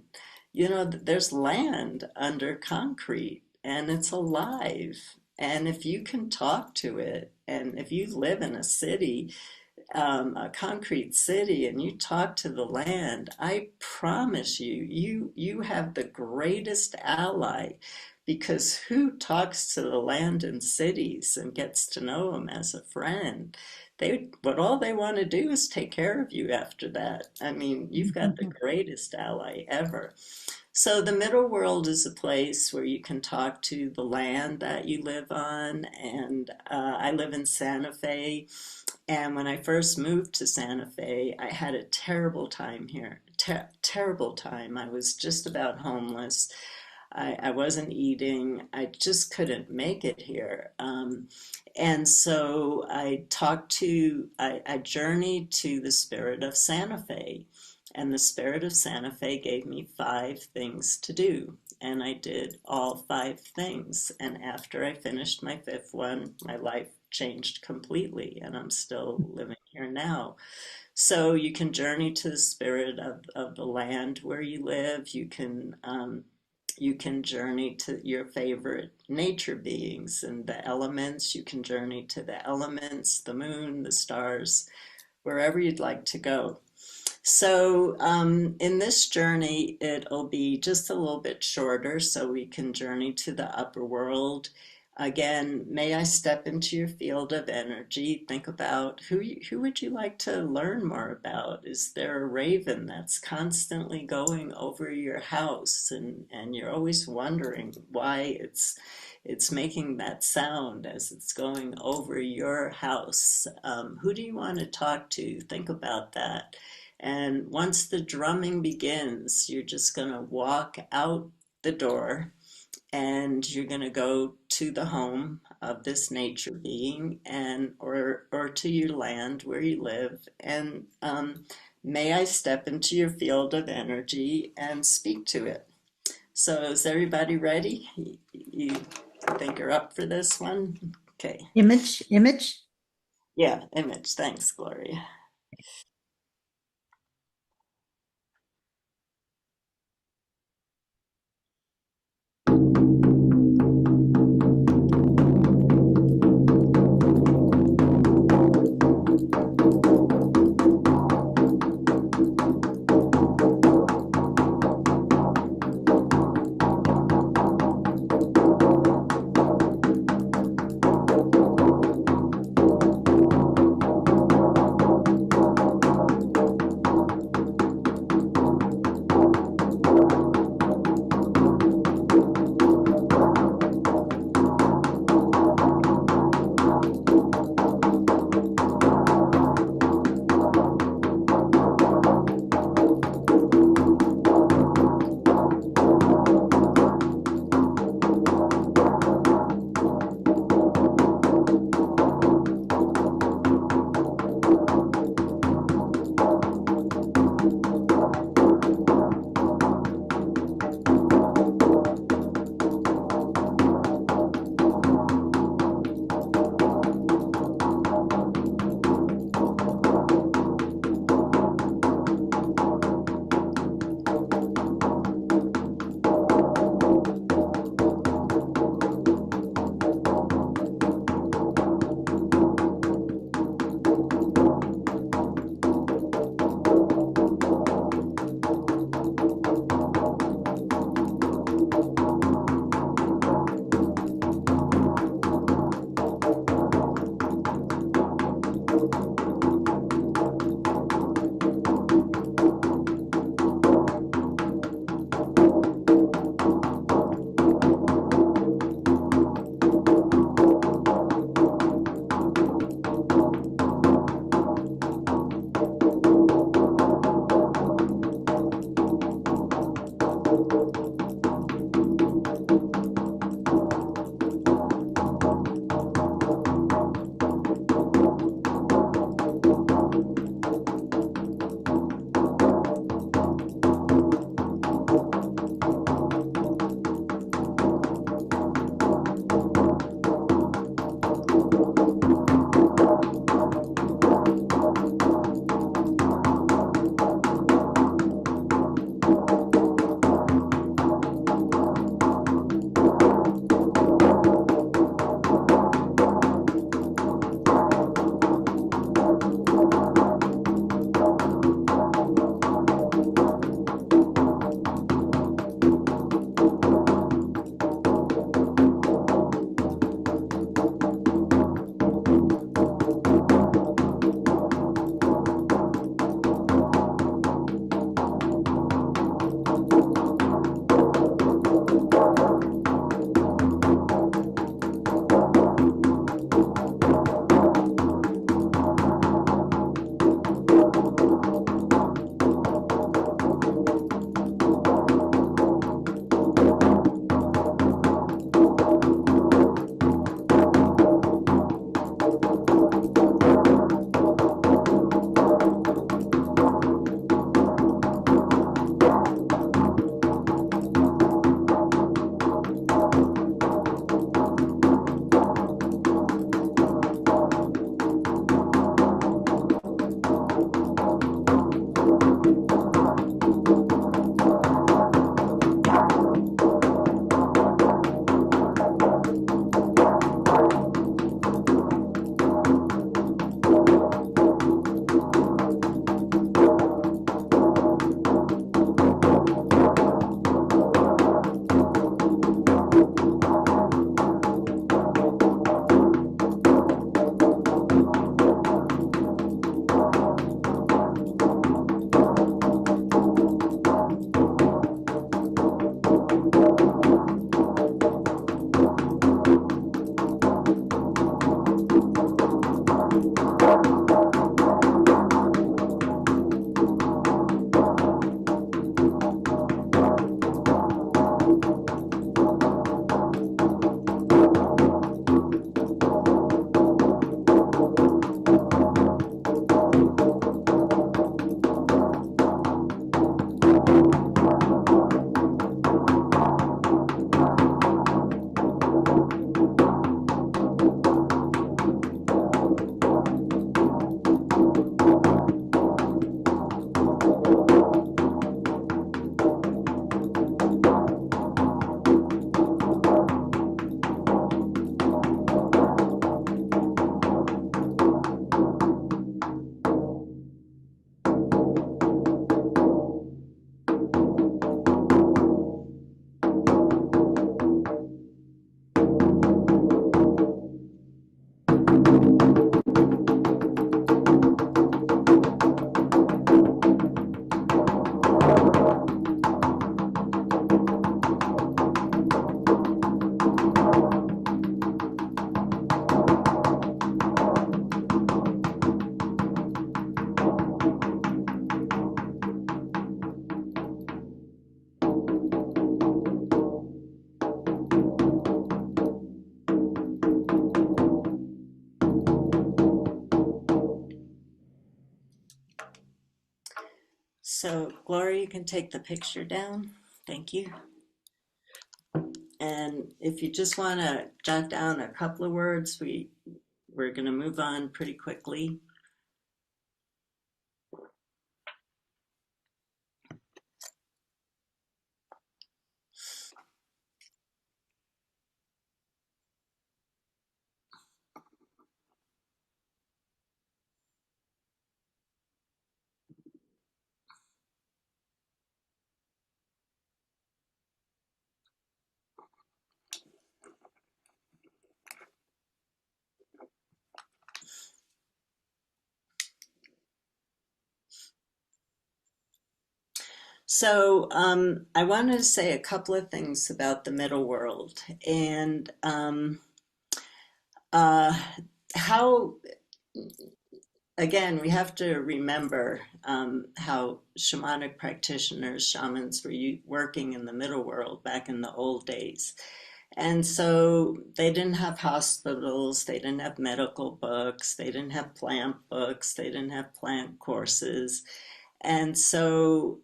You know, there's land under concrete and it's alive. And if you can talk to it, and if you live in a city, a concrete city, and you talk to the land, I promise you, you have the greatest ally because who talks to the land in cities and gets to know them as a friend? What all they want to do is take care of you after that. I mean, you've got the greatest ally ever. So the middle world is a place where you can talk to the land that you live on, and I live in Santa Fe. And when I first moved to Santa Fe, I had a terrible time here. Terrible time. I was just about homeless. I wasn't eating. I just couldn't make it here. And so I journeyed to the spirit of Santa Fe. And the spirit of Santa Fe gave me 5 things to do. And I did all 5 things. And after I finished my 5th one, my life changed completely. And I'm still living here now. So you can journey to the spirit of the land where you live. You can journey to your favorite nature beings and the elements. You can journey to the elements, the moon, the stars, wherever you'd like to go. So in this journey, it'll be just a little bit shorter so we can journey to the upper world. Again, may I step into your field of energy? Think about who would you like to learn more about? Is there a raven that's constantly going over your house and you're always wondering why it's making that sound as it's going over your house? Who do you want to talk to? Think about that. And once the drumming begins, you're just going to walk out the door and you're going to go to the home of this nature being and or to your land where you live. And may I step into your field of energy and speak to it. So is everybody ready? You think you're up for this one? Okay. Image. Yeah, image. Thanks, Gloria. So, Gloria, you can take the picture down. Thank you. And if you just want to jot down a couple of words, we're going to move on pretty quickly. So, I wanted to say a couple of things about the middle world and uh, how, again, we have to remember how shamanic practitioners, shamans were working in the middle world back in the old days. And so they didn't have hospitals, they didn't have medical books, they didn't have plant books, they didn't have plant courses. And so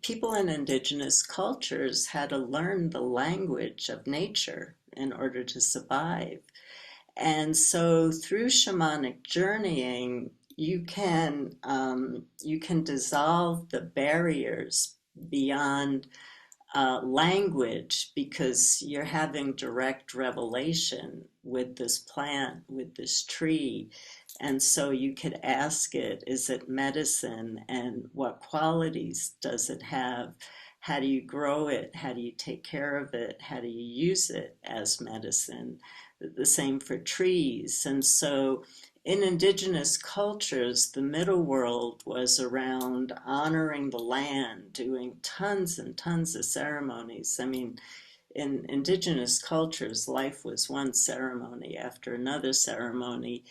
people in indigenous cultures had to learn the language of nature in order to survive. And so through shamanic journeying, you can dissolve the barriers beyond language because you're having direct revelation with this plant, with this tree. And so you could ask it, is it medicine? And what qualities does it have? How do you grow it? How do you take care of it? How do you use it as medicine? The same for trees. And so in indigenous cultures, the middle world was around honoring the land, doing tons and tons of ceremonies. I mean, in indigenous cultures, life was one ceremony after another ceremony.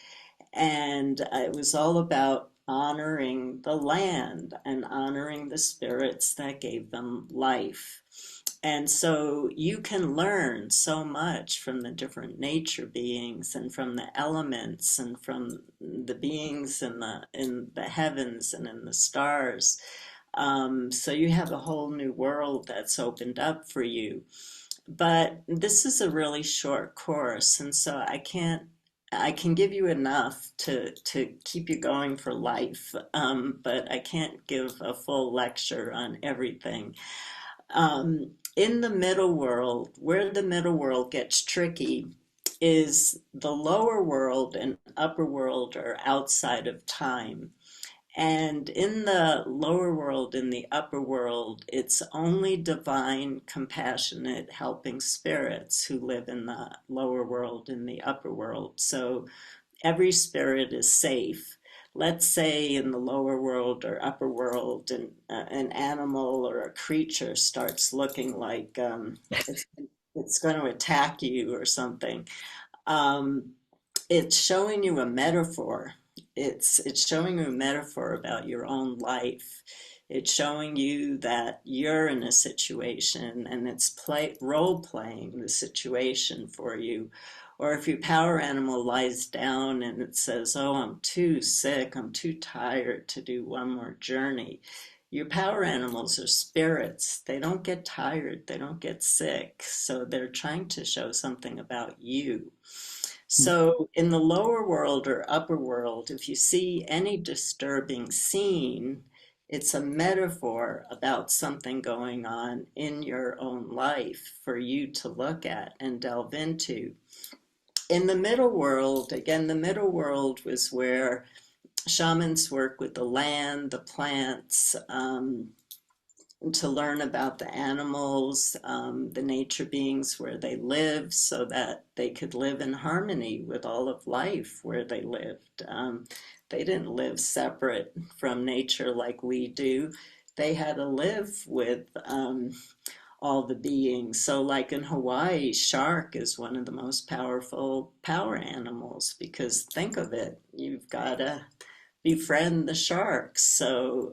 And it was all about honoring the land and honoring the spirits that gave them life. And so you can learn so much from the different nature beings and from the elements and from the beings in the heavens and in the stars. So you have a whole new world that's opened up for you. But this is a really short course, and so I can give you enough to keep you going for life, but I can't give a full lecture on everything. In the middle world, where the middle world gets tricky is the lower world and upper world are outside of time. And in the lower world, in the upper world, it's only divine, compassionate, helping spirits who live in the lower world, in the upper world. So every spirit is safe. Let's say in the lower world or upper world, an animal or a creature starts looking like it's going to attack you or something. Um, it's showing you a metaphor. It's showing you a metaphor about your own life. It's showing you that you're in a situation and it's role playing the situation for you. Or if your power animal lies down and it says, "Oh, I'm too sick, I'm too tired to do one more journey." Your power animals are spirits. They don't get tired, they don't get sick. So they're trying to show something about you. So, in the lower world or upper world, if you see any disturbing scene, it's a metaphor about something going on in your own life for you to look at and delve into. In the middle world, again, the middle world was where shamans work with the land, the plants, to learn about the animals, the nature beings where they live, so that they could live in harmony with all of life where they lived. They didn't live separate from nature like we do. They had to live with all the beings. So, like in Hawaii, shark is one of the most powerful power animals because think of it, you've got to befriend the sharks. So,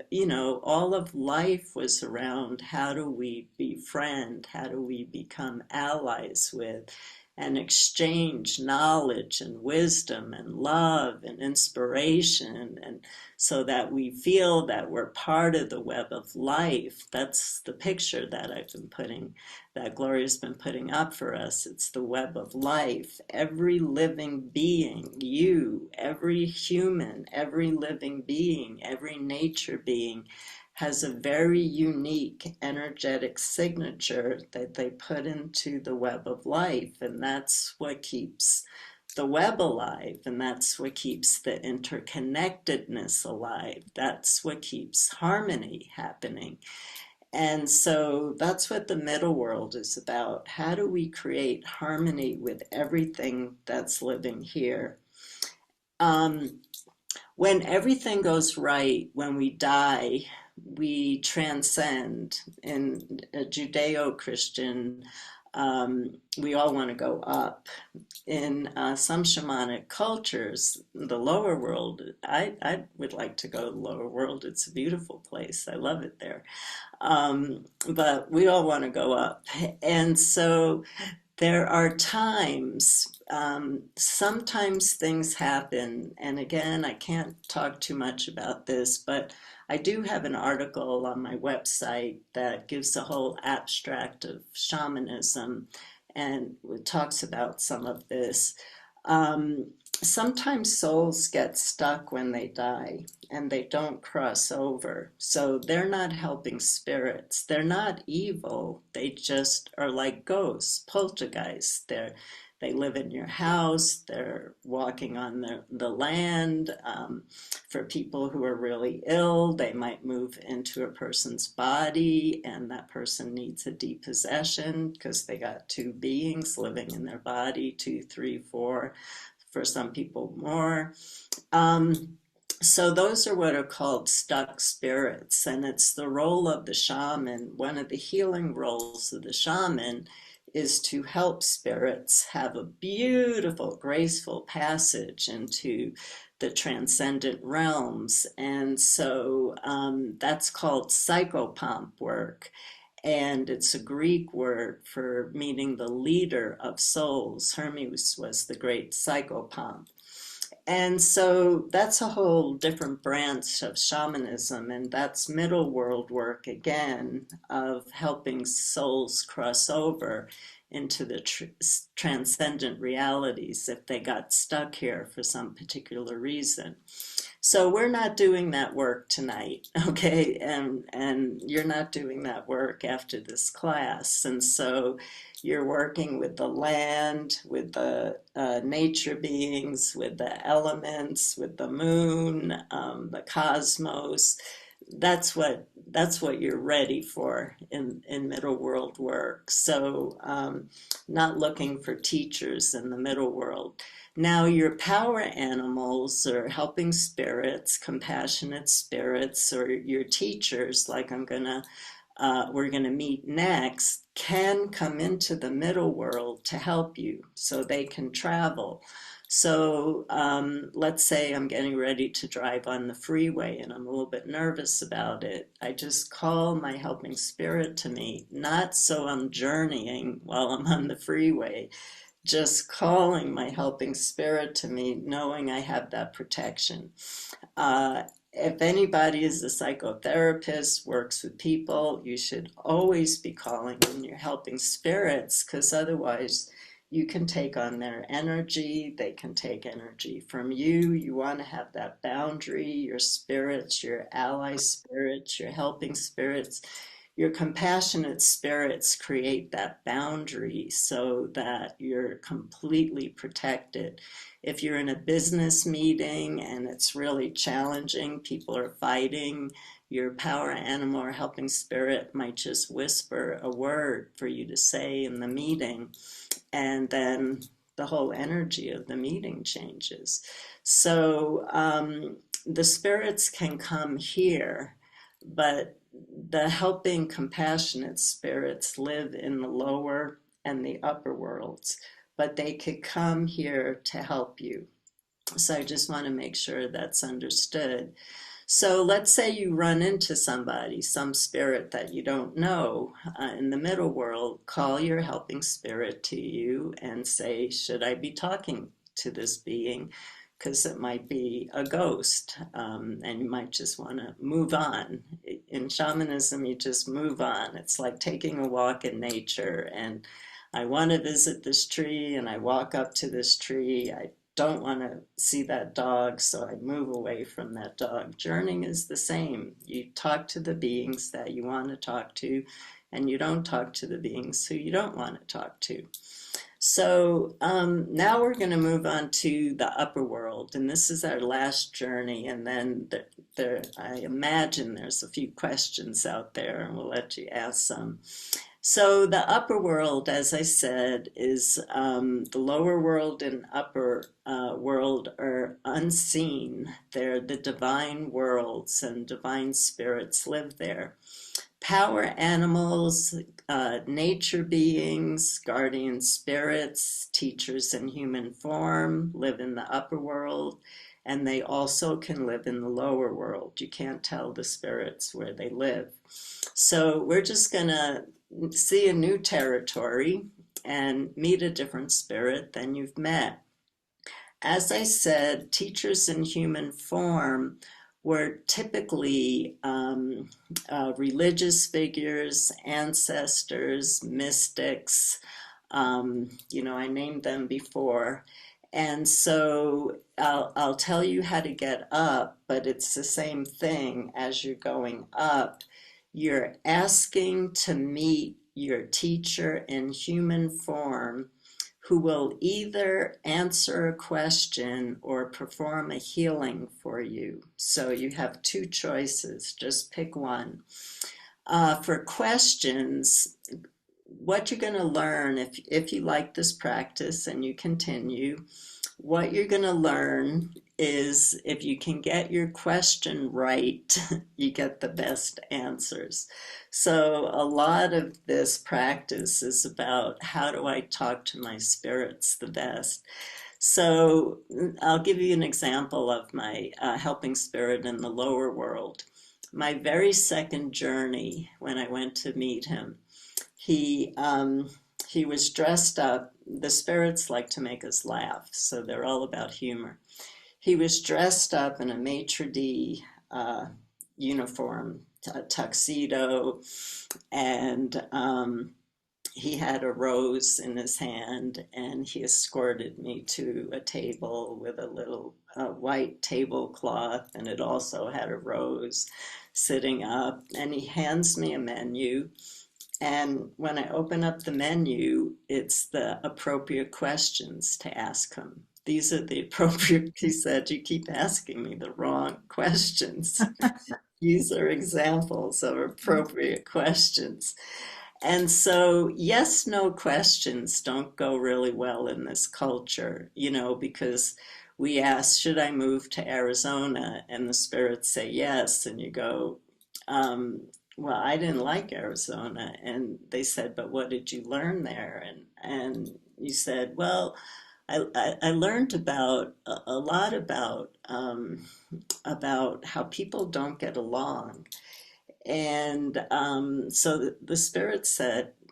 all of life was around how do we befriend, how do we become allies with. and exchange knowledge and wisdom and love and inspiration, and so that we feel that we're part of the web of life. That's the picture that I've been putting, that Gloria's been putting up for us. It's the web of life. Every living being, you, every human, every living being, every nature being has a very unique energetic signature that they put into the web of life. And that's what keeps the web alive. And that's what keeps the interconnectedness alive. That's what keeps harmony happening. And so that's what the middle world is about. How do we create harmony with everything that's living here? Um, when everything goes right, when we die, we transcend. In a Judeo-Christian, we all want to go up. In some shamanic cultures, the lower world, I would like to go to the lower world. It's a beautiful place. I love it there. But we all want to go up. And so there are times, sometimes things happen, and again, I can't talk too much about this, but I do have an article on my website that gives a whole abstract of shamanism and talks about some of this. Sometimes souls get stuck when they die and they don't cross over. So they're not helping spirits. They're not evil. They just are like ghosts, poltergeists. They live in your house. They're walking on the land. For people who are really ill, they might move into a person's body and that person needs a depossession because they got two beings living in their body, two, three, four, for some people more. So those are what are called stuck spirits, and it's the role of the shaman. One of the healing roles of the shaman is to help spirits have a beautiful, graceful passage into the transcendent realms. And so that's called psychopomp work. And it's a Greek word for meaning the leader of souls. Hermes was the great psychopomp. And so that's a whole different branch of shamanism, and that's middle world work again of helping souls cross over into the transcendent realities if they got stuck here for some particular reason. So we're not doing that work tonight, okay? And you're not doing that work after this class. And so you're working with the land, with the nature beings, with the elements, with the moon, the cosmos. That's what you're ready for in middle world work. So not looking for teachers in the middle world. Now, your power animals or helping spirits, compassionate spirits, or your teachers, like we're gonna meet next, can come into the middle world to help you, so they can travel. So let's say I'm getting ready to drive on the freeway and I'm a little bit nervous about it. I just call my helping spirit to me, not so I'm journeying while I'm on the freeway, just calling my helping spirit to me, knowing I have that protection. If anybody is a psychotherapist, works with people, you should always be calling in your helping spirits, because otherwise you can take on their energy, they can take energy from you. You want to have that boundary, your spirits, your ally spirits, your helping spirits. Your compassionate spirits create that boundary so that you're completely protected. If you're in a business meeting and it's really challenging, people are fighting, your power animal or helping spirit might just whisper a word for you to say in the meeting, and then the whole energy of the meeting changes. So the spirits can come here, but the helping compassionate spirits live in the lower and the upper worlds, but they could come here to help you. So I just want to make sure that's understood. So let's say you run into somebody, some spirit that you don't know in the middle world, call your helping spirit to you and say, should I be talking to this being? Because it might be a ghost, and you might just want to move on. In shamanism, you just move on. It's like taking a walk in nature, and I want to visit this tree, and I walk up to this tree. I don't want to see that dog, so I move away from that dog. Journeying is the same. You talk to the beings that you want to talk to, and you don't talk to the beings who you don't want to talk to. So now we're going to move on to the upper world, and this is our last journey. And then I imagine there's a few questions out there, and we'll let you ask some. So the upper world, as I said, is the lower world and upper world are unseen. They're the divine worlds, and divine spirits live there. Power animals, nature beings, guardian spirits, teachers in human form live in the upper world, and they also can live in the lower world. You can't tell the spirits where they live. So we're just going to see a new territory and meet a different spirit than you've met. As I said, teachers in human form were typically religious figures, ancestors, mystics. I named them before. And so I'll tell you how to get up, but it's the same thing as you're going up. You're asking to meet your teacher in human form who will either answer a question or perform a healing for you. So you have two choices, just pick one. For questions, what you're going to learn, if you like this practice and you continue, what you're going to learn is if you can get your question right, you get the best answers. So a lot of this practice is about how do I talk to my spirits the best. So I'll give you an example of my helping spirit in the lower world. My very second journey when I went to meet him, he was dressed up. The spirits like to make us laugh, so they're all about humor. He was dressed up in a maitre d' uniform, tuxedo, and he had a rose in his hand, and he escorted me to a table with a little white tablecloth, and it also had a rose sitting up, and he hands me a menu. And when I open up the menu, it's the appropriate questions to ask him. These are the appropriate, he said, you keep asking me the wrong questions. These are examples of appropriate questions. And so, yes, no questions don't go really well in this culture, because we ask, should I move to Arizona? And the spirits say yes. And you go, well, I didn't like Arizona. And they said, but what did you learn there? And you said, well, I learned a lot about how people don't get along. And so the spirits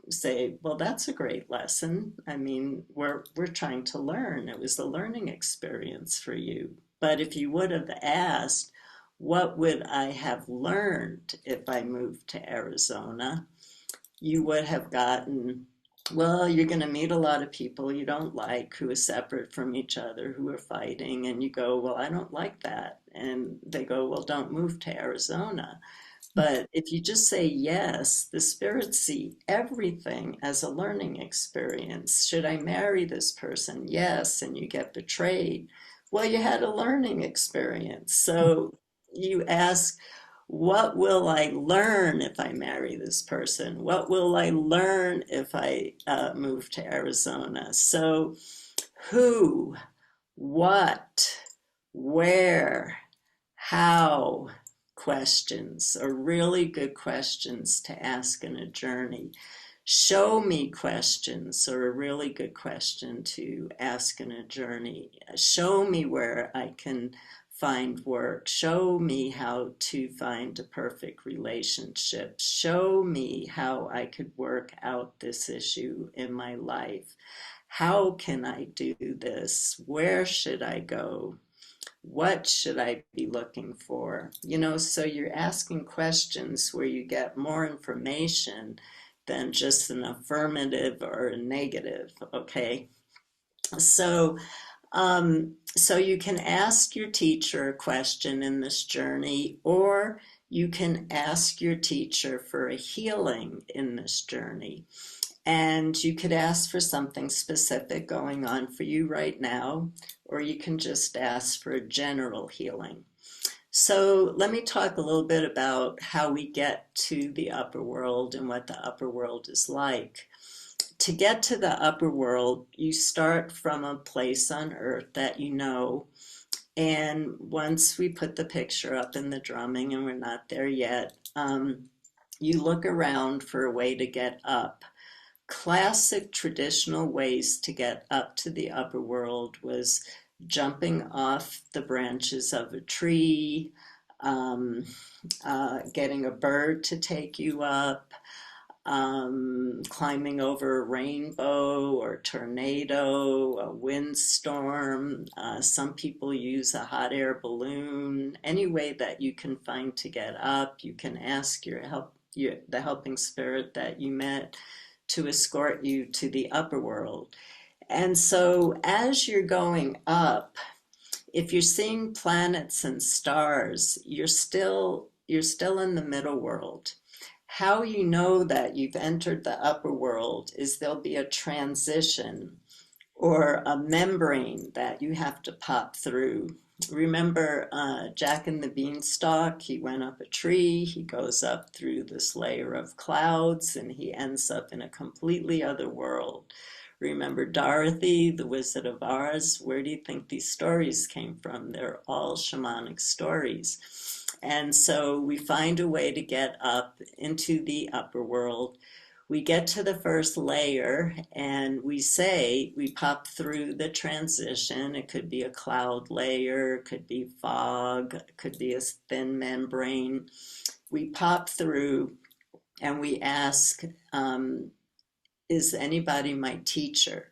say, well, that's a great lesson. I mean, we're trying to learn. It was a learning experience for you. But if you would have asked, what would I have learned if I moved to Arizona? You would have gotten, well, you're going to meet a lot of people you don't like who are separate from each other, who are fighting. And you go, well, I don't like that. And they go, well, don't move to Arizona. But if you just say yes, the spirits see everything as a learning experience. Should I marry this person? Yes, and you get betrayed. Well, you had a learning experience. So you ask, what will I learn if I marry this person? What will I learn if I move to Arizona? So who, what, where, how, questions are really good questions to ask in a journey. Show me questions are a really good question to ask in a journey. Show me where I can find work. Show me how to find a perfect relationship. Show me how I could work out this issue in my life. How can I do this? Where should I go? What should I be looking for? So you're asking questions where you get more information than just an affirmative or a negative, okay? So so you can ask your teacher a question in this journey, or you can ask your teacher for a healing in this journey. And you could ask for something specific going on for you right now, or you can just ask for a general healing. So let me talk a little bit about how we get to the upper world and what the upper world is like. To get to the upper world, you start from a place on earth that you know. And once we put the picture up in the drumming, and we're not there yet, you look around for a way to get up. Classic traditional ways to get up to the upper world was jumping off the branches of a tree, getting a bird to take you up, climbing over a rainbow or tornado, a windstorm. Some people use a hot air balloon. Any way that you can find to get up, you can ask the helping spirit that you met to escort you to the upper world. And so as you're going up, if you're seeing planets and stars, you're still in the middle world. How you know that you've entered the upper world is there'll be a transition or a membrane that you have to pop through. Remember Jack and the Beanstalk? He went up a tree, he goes up through this layer of clouds, and he ends up in a completely other world. Remember Dorothy, the Wizard of Oz? Where do you think these stories came from? They're all shamanic stories. And so we find a way to get up into the upper world. We get to the first layer and we pop through the transition. It could be a cloud layer, it could be fog, it could be a thin membrane. We pop through and we ask, is anybody my teacher?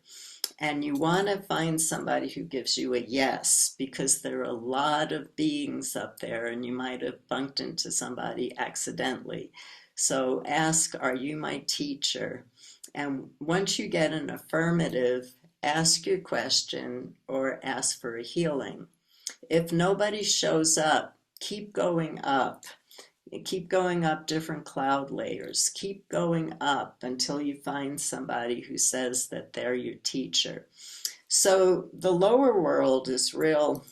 And you want to find somebody who gives you a yes, because there are a lot of beings up there and you might have bumped into somebody accidentally. So ask, are you my teacher? And once you get an affirmative, ask your question or ask for a healing. If nobody shows up, keep going up. Keep going up different cloud layers. Keep going up until you find somebody who says that they're your teacher. So the lower world is real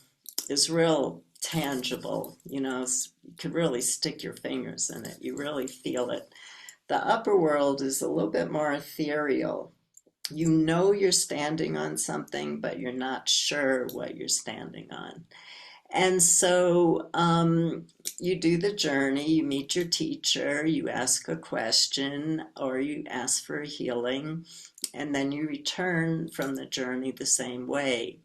tangible. You could really stick your fingers in it. You really feel it. The upper world is a little bit more ethereal. You know you're standing on something, but you're not sure what you're standing on. And so you do the journey, you meet your teacher, you ask a question, or you ask for a healing, and then you return from the journey the same way.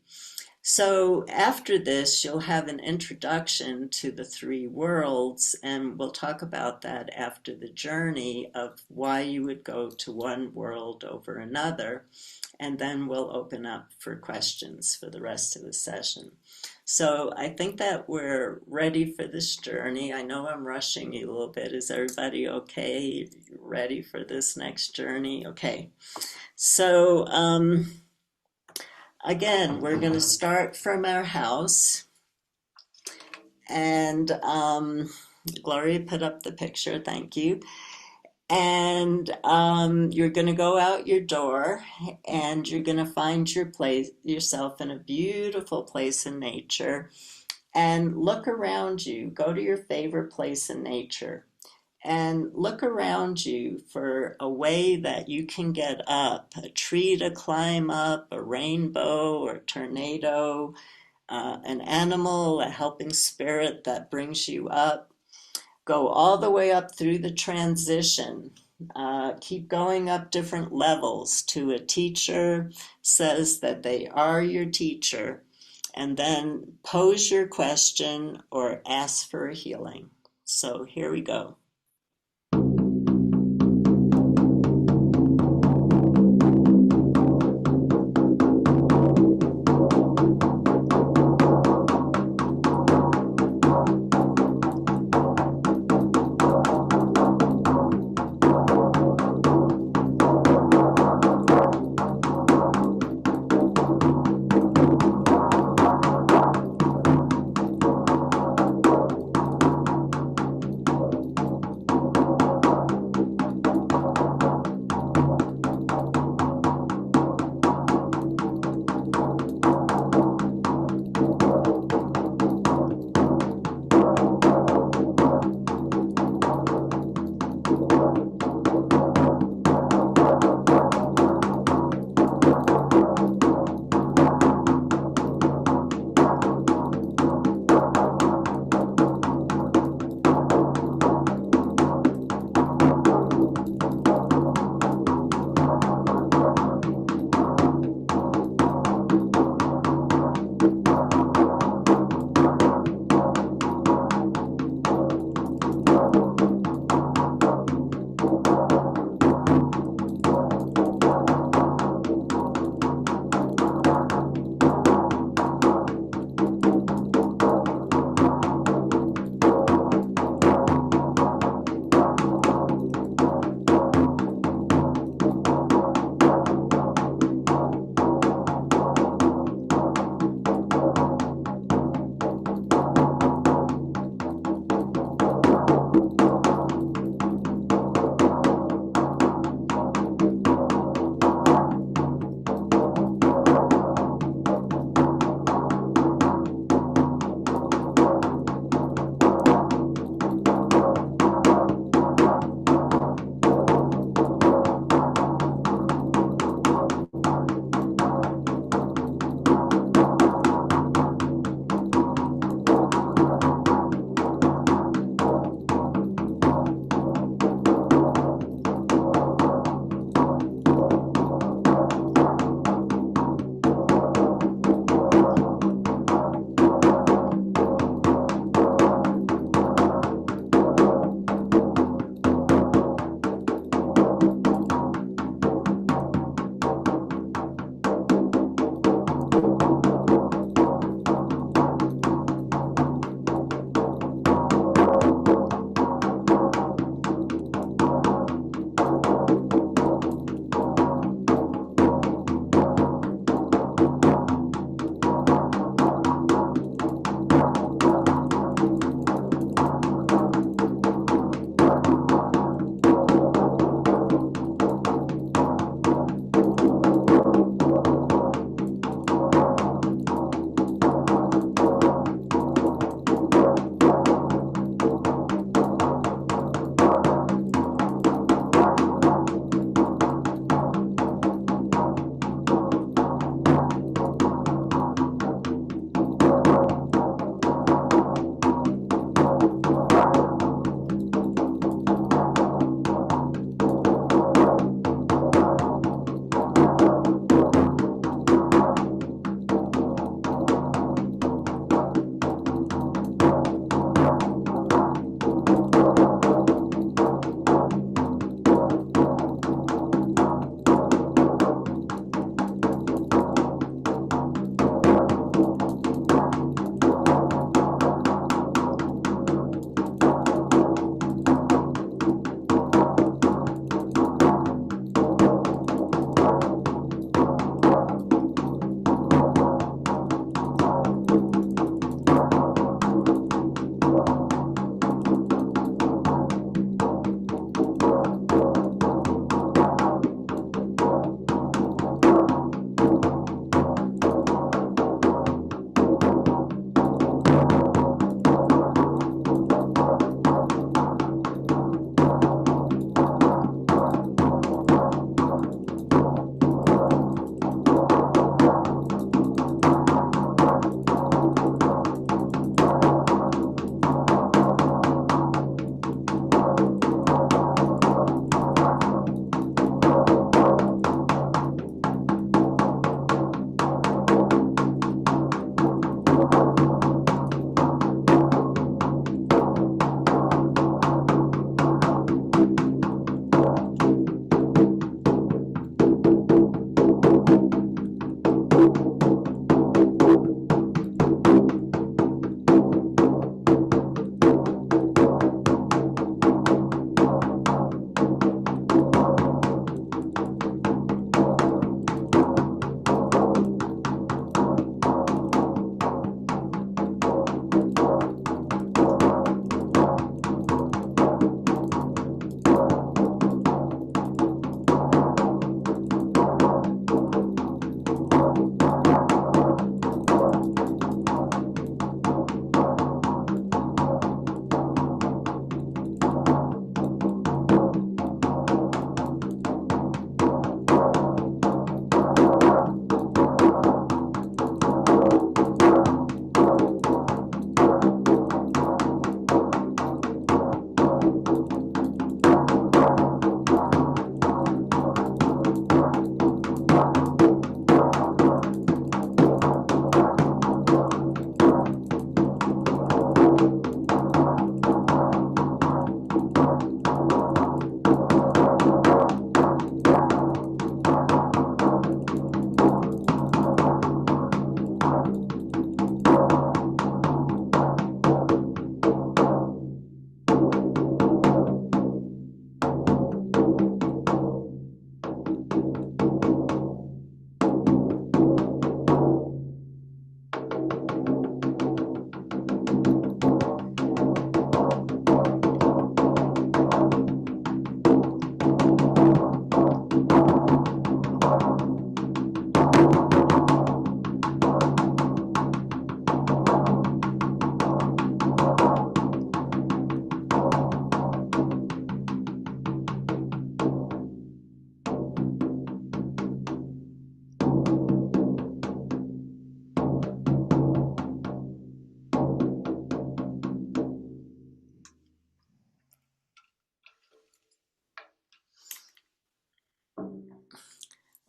So after this, you'll have an introduction to the three worlds, and we'll talk about that after the journey of why you would go to one world over another, and then we'll open up for questions for the rest of the session. So I think that we're ready for this journey. I know I'm rushing you a little bit. Is everybody okay? Ready for this next journey? Okay. So again, we're going to start from our house. And Gloria put up the picture. Thank you. And you're going to go out your door and you're going to find yourself in a beautiful place in nature, and look around you. Go to your favorite place in nature and look around you for a way that you can get up, a tree to climb up, a rainbow or tornado, an animal, a helping spirit that brings you up. Go all the way up through the transition. Keep going up different levels to a teacher says that they are your teacher. and then pose your question or ask for a healing. So here we go.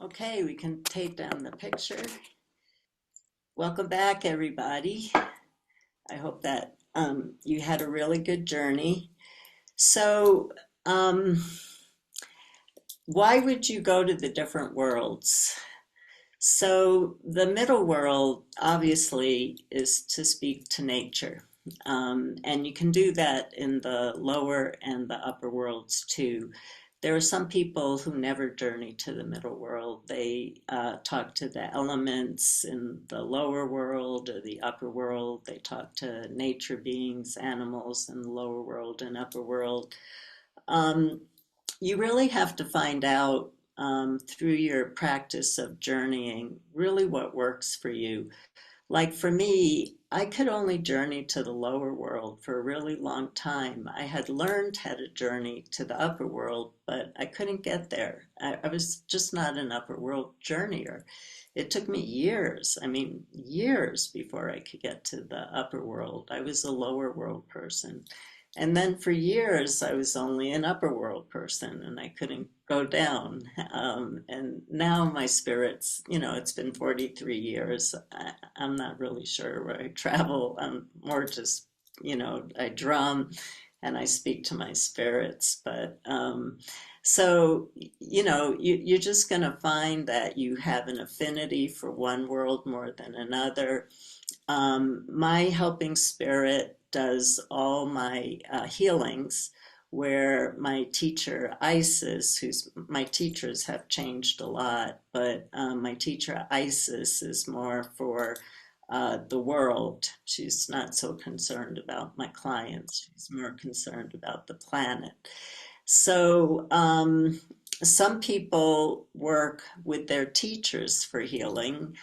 Okay, we can take down the picture. Welcome back, everybody. I hope that you had a really good journey. So, um, why would you go to the different worlds? So, the middle world obviously is to speak to nature. And you can do that in the lower and the upper worlds too. There are some people who never journey to the middle world. They talk to the elements in the lower world or the upper world. They talk to nature beings, animals in the lower world and upper world. Um, you really have to find out through your practice of journeying really what works for you. Like for me, I could only journey to the lower world for a really long time. I had learned how to journey to the upper world, but I couldn't get there. I was just not an upper world journeyer. It took me years, I mean, years before I could get to the upper world. I was a lower world person. And then for years, I was only an upper world person and I couldn't go down. And now my spirits, it's been 43 years. I'm not really sure where I travel. I'm more just, I drum and I speak to my spirits. But so, you're just going to find that you have an affinity for one world more than another. My helping spirit does all my healings, where my teacher Isis, who's my teachers have changed a lot, but my teacher Isis is more for the world. She's not so concerned about my clients. She's more concerned about the planet. So some people work with their teachers for healing,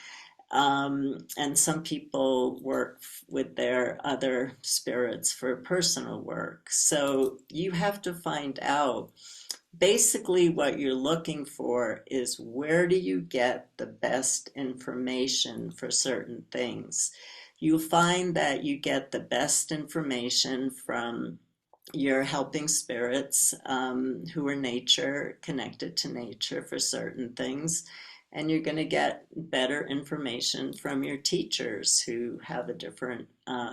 and some people work with their other spirits for personal work. So you have to find out basically what you're looking for is where do you get the best information for certain things. You'll find that you get the best information from your helping spirits who are nature, connected to nature for certain things. And you're going to get better information from your teachers who have a different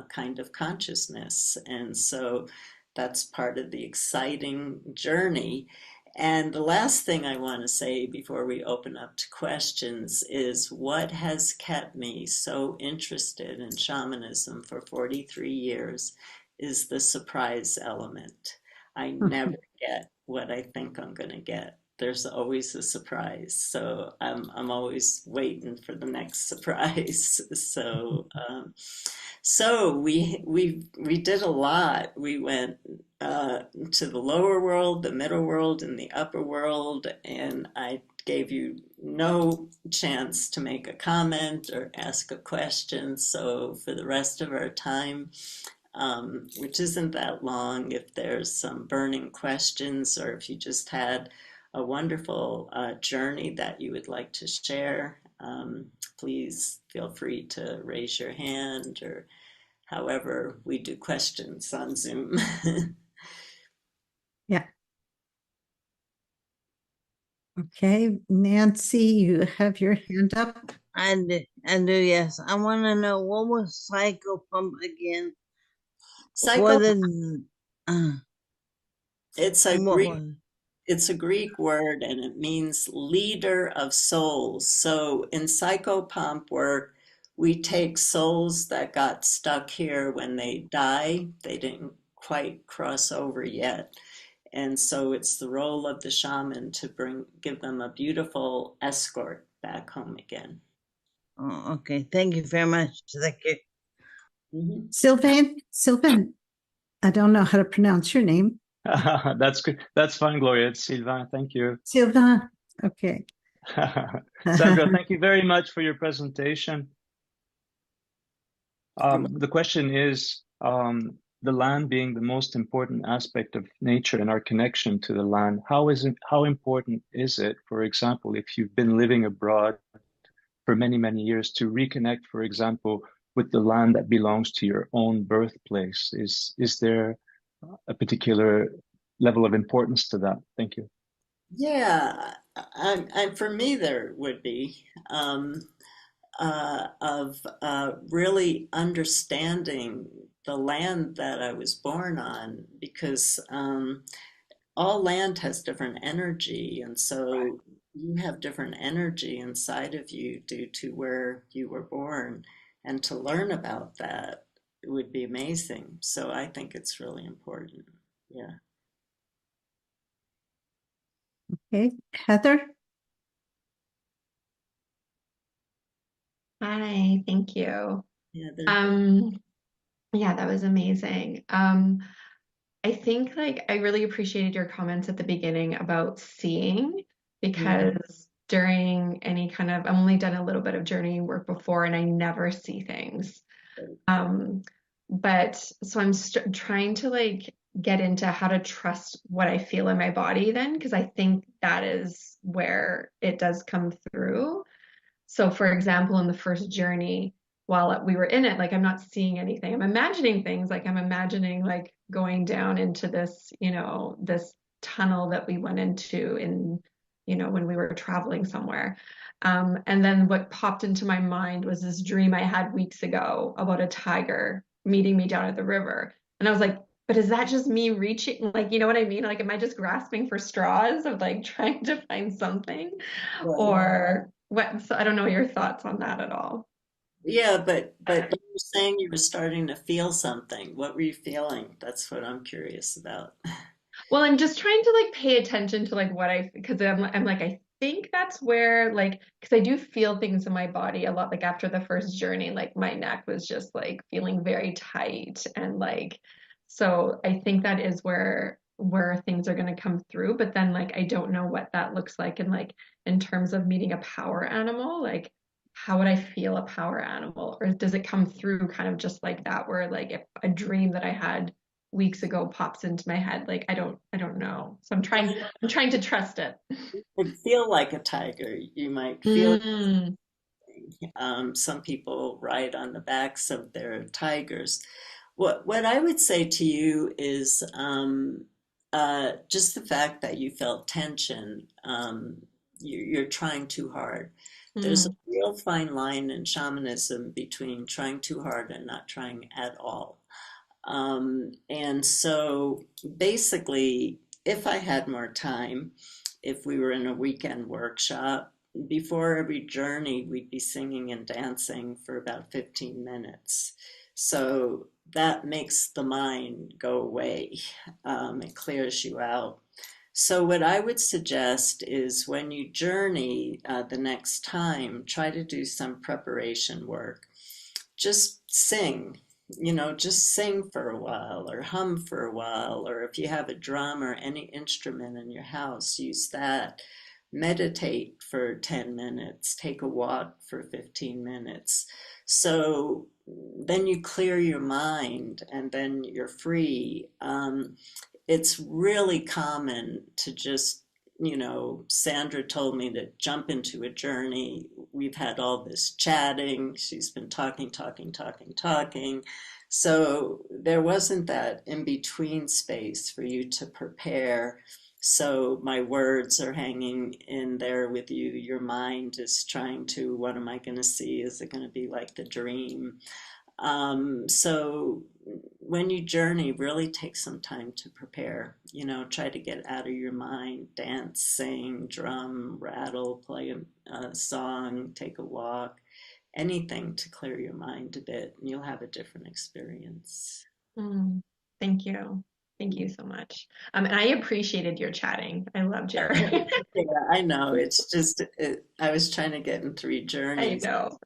kind of consciousness. And so that's part of the exciting journey. And the last thing I want to say before we open up to questions is what has kept me so interested in shamanism for 43 years is the surprise element. I never get what I think I'm going to get. There's always a surprise. So I'm always waiting for the next surprise. So we did a lot. We went to the lower world, the middle world, and the upper world, and I gave you no chance to make a comment or ask a question. So for the rest of our time, which isn't that long, if there's some burning questions or if you just had a wonderful journey that you would like to share, please feel free to raise your hand or however we do questions on Zoom. Yeah. Okay, Nancy, you have your hand up. I do, yes. I want to know what was psychopump again? Psycho, uh, it's a what Greek was it's a Greek word and it means leader of souls. So in psychopomp work, we take souls that got stuck here when they die. They didn't quite cross over yet. And so it's the role of the shaman to give them a beautiful escort back home again. Oh, okay. Thank you very much. Thank you. Mhm. Sylvain, I don't know how to pronounce your name. That's good. That's fine, Gloria. It's Sylvain. Thank you. Sylvain, okay. Sandra, thank you very much for your presentation. The question is, the land being the most important aspect of nature and our connection to the land, how important is it, for example, if you've been living abroad for many, many years to reconnect, for example, with the land that belongs to your own birthplace? Is there a particular level of importance to that? Thank you. Yeah, for me, there would be of really understanding the land that I was born on, because all land has different energy, and so you have different energy inside of you due to where you were born, and to learn about that would be amazing. So I think it's really important. Yeah. Okay, Heather? Hi, thank you. Yeah, there. Um, yeah, that was amazing. I think like I really appreciated your comments at the beginning about seeing, Mhm. because during any kind of, I've only done a little bit of journeying work before and I never see things. Um, but so I'm st trying to like get into how to trust what I feel in my body then, because I think that is where it does come through. So, for example, in the first journey, while we were in it, like I'm not seeing anything. I'm imagining things, like I'm imagining like going down into this, this tunnel that we went into in, when we were traveling somewhere. And then what popped into my mind was this dream I had weeks ago about a tiger meeting me down at the river. And I was like, but is that just me reaching? Like, you know what I mean? Like, am I just grasping for straws of like trying to find something? Right. Or what? So I don't know your thoughts on that at all. Yeah, but you were saying you were starting to feel something. What were you feeling? That's what I'm curious about. Well, I'm just trying to like pay attention to like because I'm like, I think that's where like, because I do feel things in my body a lot. Like after the first journey, like my neck was just like feeling very tight and like, so I think that is where things are going to come through. But then like, I don't know what that looks like. And like, in terms of meeting a power animal, like, how would I feel a power animal? Or does it come through kind of just like that, where like if a dream that I had weeks ago pops into my head, like I don't know, so I'm trying to trust it. Would feel like a tiger. You might feel Mm, some people ride on the backs of their tigers. What I would say to you is just the fact that you felt tension. You're trying too hard. There's a mm, real fine line in shamanism between trying too hard and not trying at all. And so basically, if I had more time, if we were in a weekend workshop, before every journey, we'd be singing and dancing for about 15 minutes. So that makes the mind go away. It clears you out. So, what I would suggest is when you journey the next time, try to do some preparation work. Just sing, just sing for a while or hum for a while, or if you have a drum or any instrument in your house, use that. Meditate for 10 minutes, take a walk for 15 minutes. So then you clear your mind and then you're free. It's really common to just, Sandra told me to jump into a journey. We've had all this chatting. She's been talking, talking, talking, talking. So there wasn't that in between space for you to prepare. So my words are hanging in there with you. Your mind is trying to, what am I going to see? Is it going to be like the dream? So when you journey, really take some time to prepare. Try to get out of your mind, dance, sing, drum, rattle, play a song, take a walk, anything to clear your mind a bit, and you'll have a different experience. mm. Thank you. Thank you so much. And I appreciated your chatting. I loved your Yeah, I know. It's just, I was trying to get in three I journeys. know.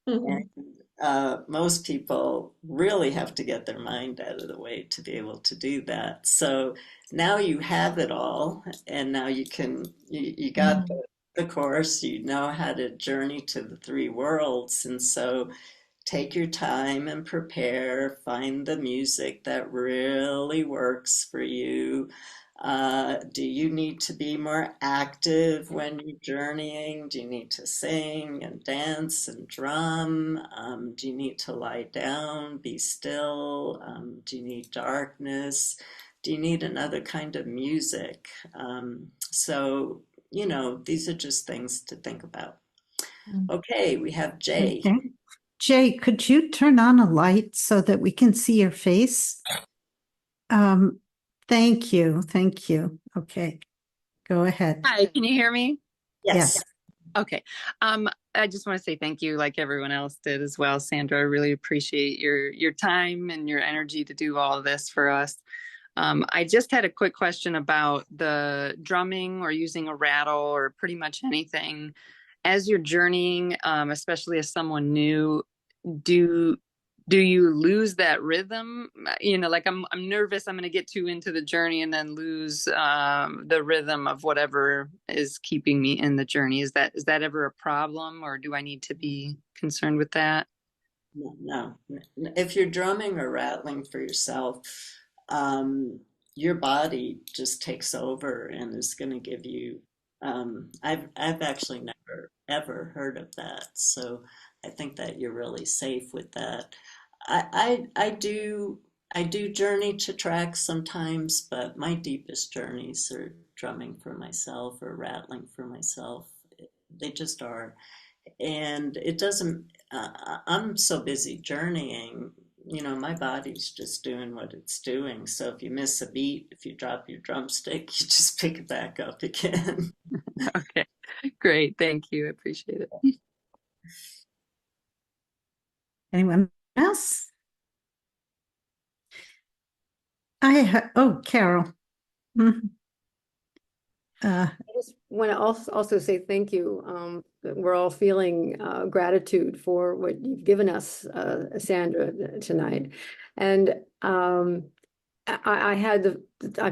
And Mhm. most people really have to get their mind out of the way to be able to do that. So now you have it all, and now you got Mm, the course, you know how to journey to the three worlds. And so take your time and prepare, find the music that really works for you. Do you need to be more active when you're journeying? Do you need to sing and dance and drum? Do you need to lie down, be still? Do you need darkness? Do you need another kind of music? So, these are just things to think about. Okay, we have Jay. Okay. Jay, could you turn on a light so that we can see your face? Thank you. Thank you. Okay, go ahead. Hi, can you hear me? Yes. Okay. I just want to say thank you, like everyone else did as well, Sandra. I really appreciate your time and your energy to do all of this for us. I just had a quick question about the drumming or using a rattle or pretty much anything. As you're journeying, especially as someone new, do you lose that rhythm? Like I'm nervous I'm going to get too into the journey and then lose the rhythm of whatever is keeping me in the journey. Is that ever a problem, or do I need to be concerned with that? No. If you're drumming or rattling for yourself, your body just takes over and is going to give you. I've actually never ever heard of that, so I think that you're really safe with that. I do journey to tracks sometimes, but my deepest journeys are drumming for myself or rattling for myself. They just are. And it doesn't, I'm so busy journeying, my body's just doing what it's doing. So if you miss a beat, if you drop your drumstick, you just pick it back up again. Okay, great. Thank you. I appreciate it. Anyone else? Carol. Mhm. I just want to also say thank you. That we're all feeling gratitude for what you've given us, Sandra, tonight. And I've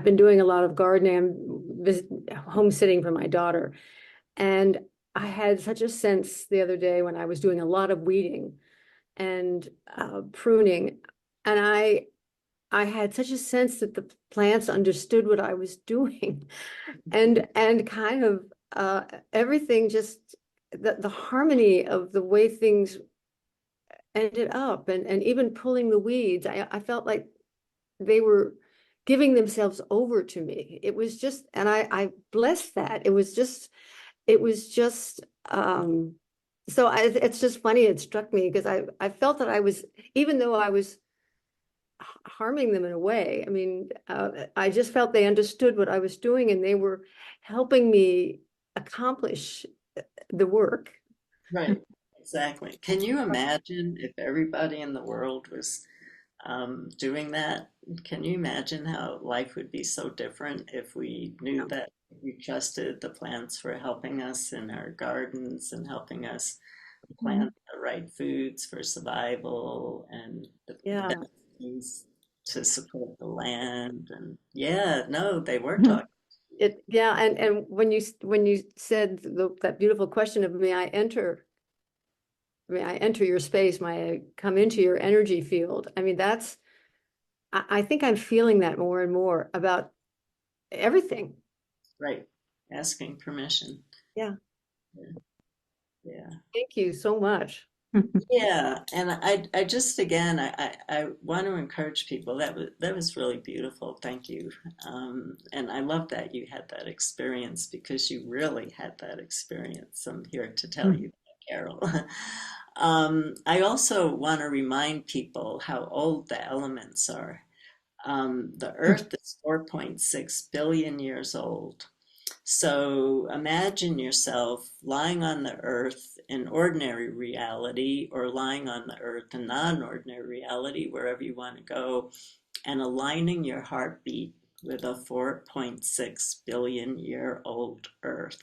been doing a lot of gardening, home sitting for my daughter. And I had such a sense the other day when I was doing a lot of weeding and pruning. And I had such a sense that the plants understood what I was doing, and kind of everything, just the harmony of the way things ended up, and even pulling the weeds. I felt like they were giving themselves over to me. It was just, and I blessed that. It was just it's just funny. It struck me because I felt that I was, even though I was harming them in a way. I mean, I just felt they understood what I was doing and they were helping me accomplish the work. Right, exactly. Can you imagine if everybody in the world was doing that? Can you imagine how life would be so different if we knew that we trusted the plants for helping us in our gardens and helping us plant the right foods for survival and the Yeah. best things to support the land? And yeah, no, they were talking. And when you said that beautiful question of may I enter your space, may I come into your energy field? I mean, I think I'm feeling that more and more about everything. Right, asking permission. Yeah. Yeah. Thank you so much. Yeah, and I just again I want to encourage people. That was really beautiful. Thank you. And I love that you had that experience because you really had that experience. I'm here to tell you that, Carol. I also want to remind people how old the elements are. The Earth is 4.6 billion years old. So imagine yourself lying on the earth in ordinary reality or lying on the earth in non-ordinary reality, wherever you want to go, and aligning your heartbeat with a 4.6 billion year old earth.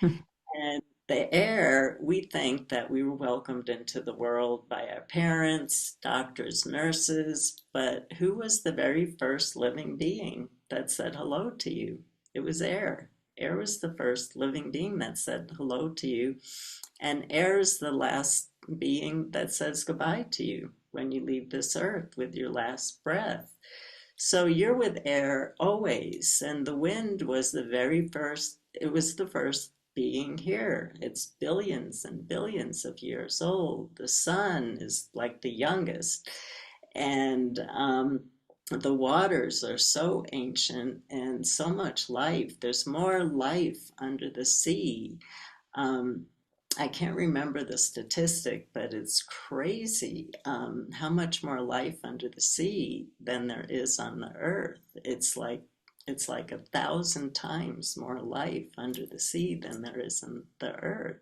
And the air, we think that we were welcomed into the world by our parents, doctors, nurses, but who was the very first living being that said hello to you? It was air. Air was the first living being that said hello to you, and air is the last being that says goodbye to you when you leave this earth with your last breath. So you're with air always, and the wind was the very first, it was the first being here. It's billions and billions of years old. The sun is like the youngest. And the waters are so ancient and so much life. There's more life under the sea. Um, I can't remember the statistic, but it's crazy how much more life under the sea than there is on the earth. It's like 1,000 times more life under the sea than there is in the earth.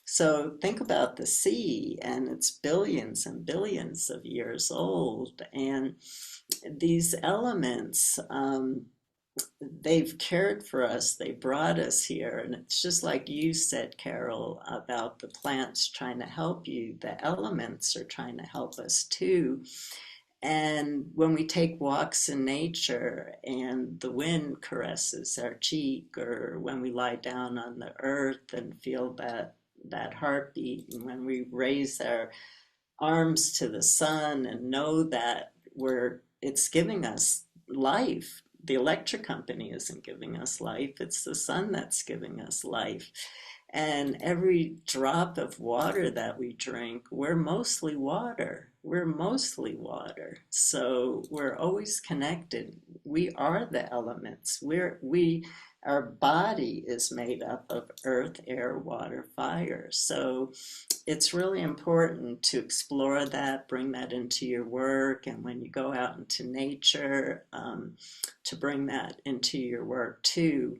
So think about the sea, and it's billions and billions of years old, and these elements. They've cared for us, they brought us here. And it's just like you said, Carol, about the plants trying to help you, the elements are trying to help us too. And when we take walks in nature and the wind caresses our cheek, or when we lie down on the earth and feel that heartbeat, and when we raise our arms to the sun and know that it's giving us life. The electric company isn't giving us life, it's the sun that's giving us life. And every drop of water that we drink, we're mostly water. We're mostly water. So we're always connected. We are the elements. Our body is made up of earth, air, water, fire. So it's really important to explore that, bring that into your work, and when you go out into nature, to bring that into your work too.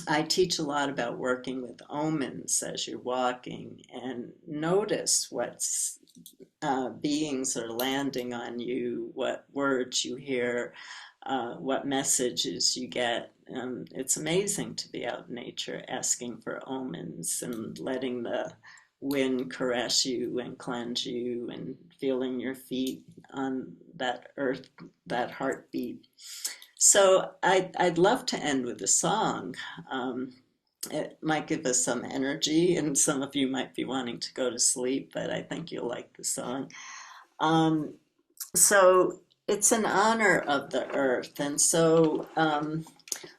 I teach a lot about working with omens as you're walking, and notice what's beings are landing on you, what words you hear, what messages you get. It's amazing to be out in nature asking for omens and letting the wind caress you and cleanse you, and feeling your feet on that earth, that heartbeat. So I'd love to end with a song. It might give us some energy, and some of you might be wanting to go to sleep, but I think you'll like the song. So it's in honor of the earth. And so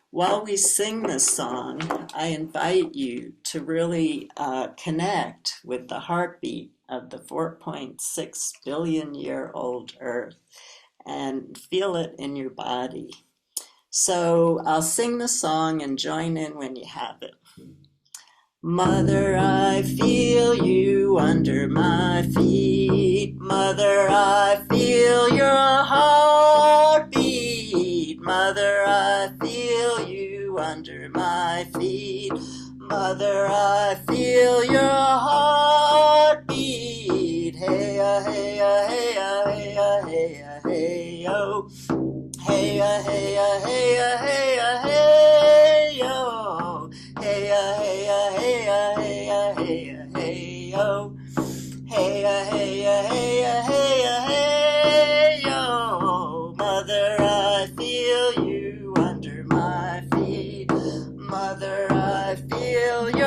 while we sing this song, I invite you to really connect with the heartbeat of the 4.6 billion year old earth and feel it in your body. So I'll sing the song and join in when you have it. Mother, I feel you under my feet. Mother, I feel your heartbeat. Mother, I feel you under my feet. Mother, I feel your heartbeat. Hey, hey, hey, hey, hey, hey, oh. Hey, hey, hey, hey, hey, yo. Hey, hey, hey, hey, hey, hey, yo. Hey, hey, hey, hey, hey, yo. Mother, I feel you under my feet. Mother, I feel your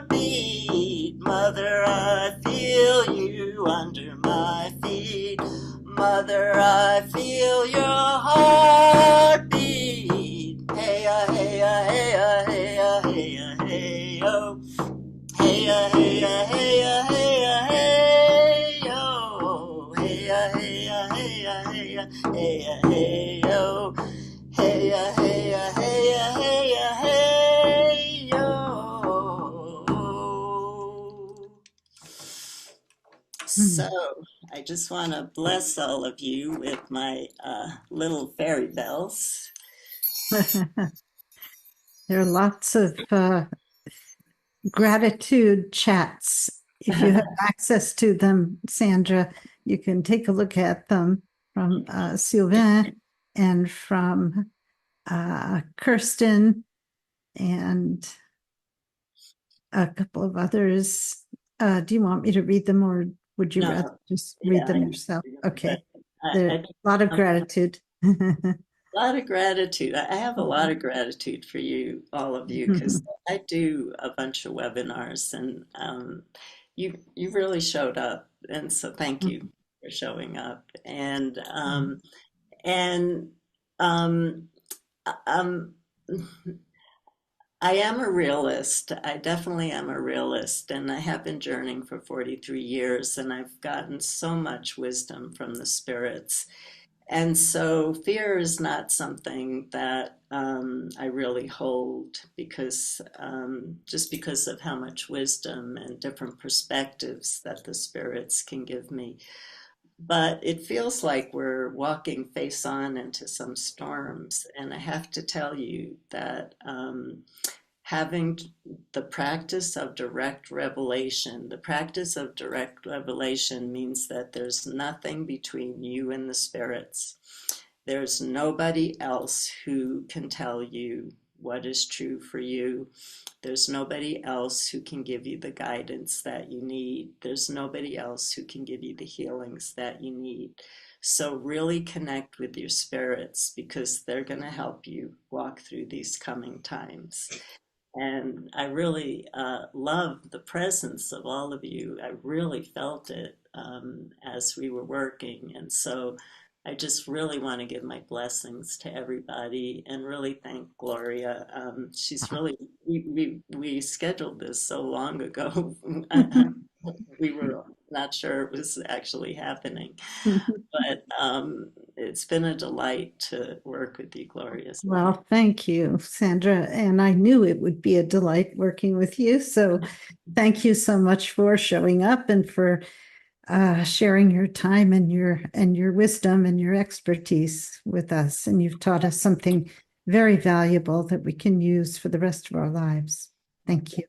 heartbeat. Mother, I feel you under my feet. Mother, I feel your heartbeat. Hey, hey, hey, hey, hey, hey, oh. Hey, hey, hey, hey, hey, yo. Hey, hey, hey, hey, hey, hey, yo. Hey, hey, hey, hey, hey, yo. So I just want to bless all of you with my little fairy bells. There are lots of gratitude chats. If you have access to them, Sandra, you can take a look at them from Sylvain and from Kirsten and a couple of others. Do you want me to read them, or would you rather just read them yourself? Okay. There's a lot of gratitude. A lot of gratitude. I have a lot of gratitude for you, all of you, because I do a bunch of webinars, and you really showed up, and so thank you for showing up. And um, I am a realist. I definitely am a realist, and I have been journeying for 43 years, and I've gotten so much wisdom from the spirits. And so fear is not something that I really hold because just because of how much wisdom and different perspectives that the spirits can give me. But it feels like we're walking face on into some storms. And I have to tell you that having the practice of direct revelation, the practice of direct revelation means that there's nothing between you and the spirits. There's nobody else who can tell you what is true for you. There's nobody else who can give you the guidance that you need. There's nobody else who can give you the healings that you need. So really connect with your spirits because they're going to help you walk through these coming times. And I really love the presence of all of you. I really felt it as we were working. And so I just really want to give my blessings to everybody and really thank Gloria. She's really, we scheduled this so long ago. We were not sure it was actually happening. But it's been a delight to work with you, Gloria. Well, thank you, Sandra. And I knew it would be a delight working with you. So thank you so much for showing up and for sharing your time and your wisdom and your expertise with us. And you've taught us something very valuable that we can use for the rest of our lives. Thank you.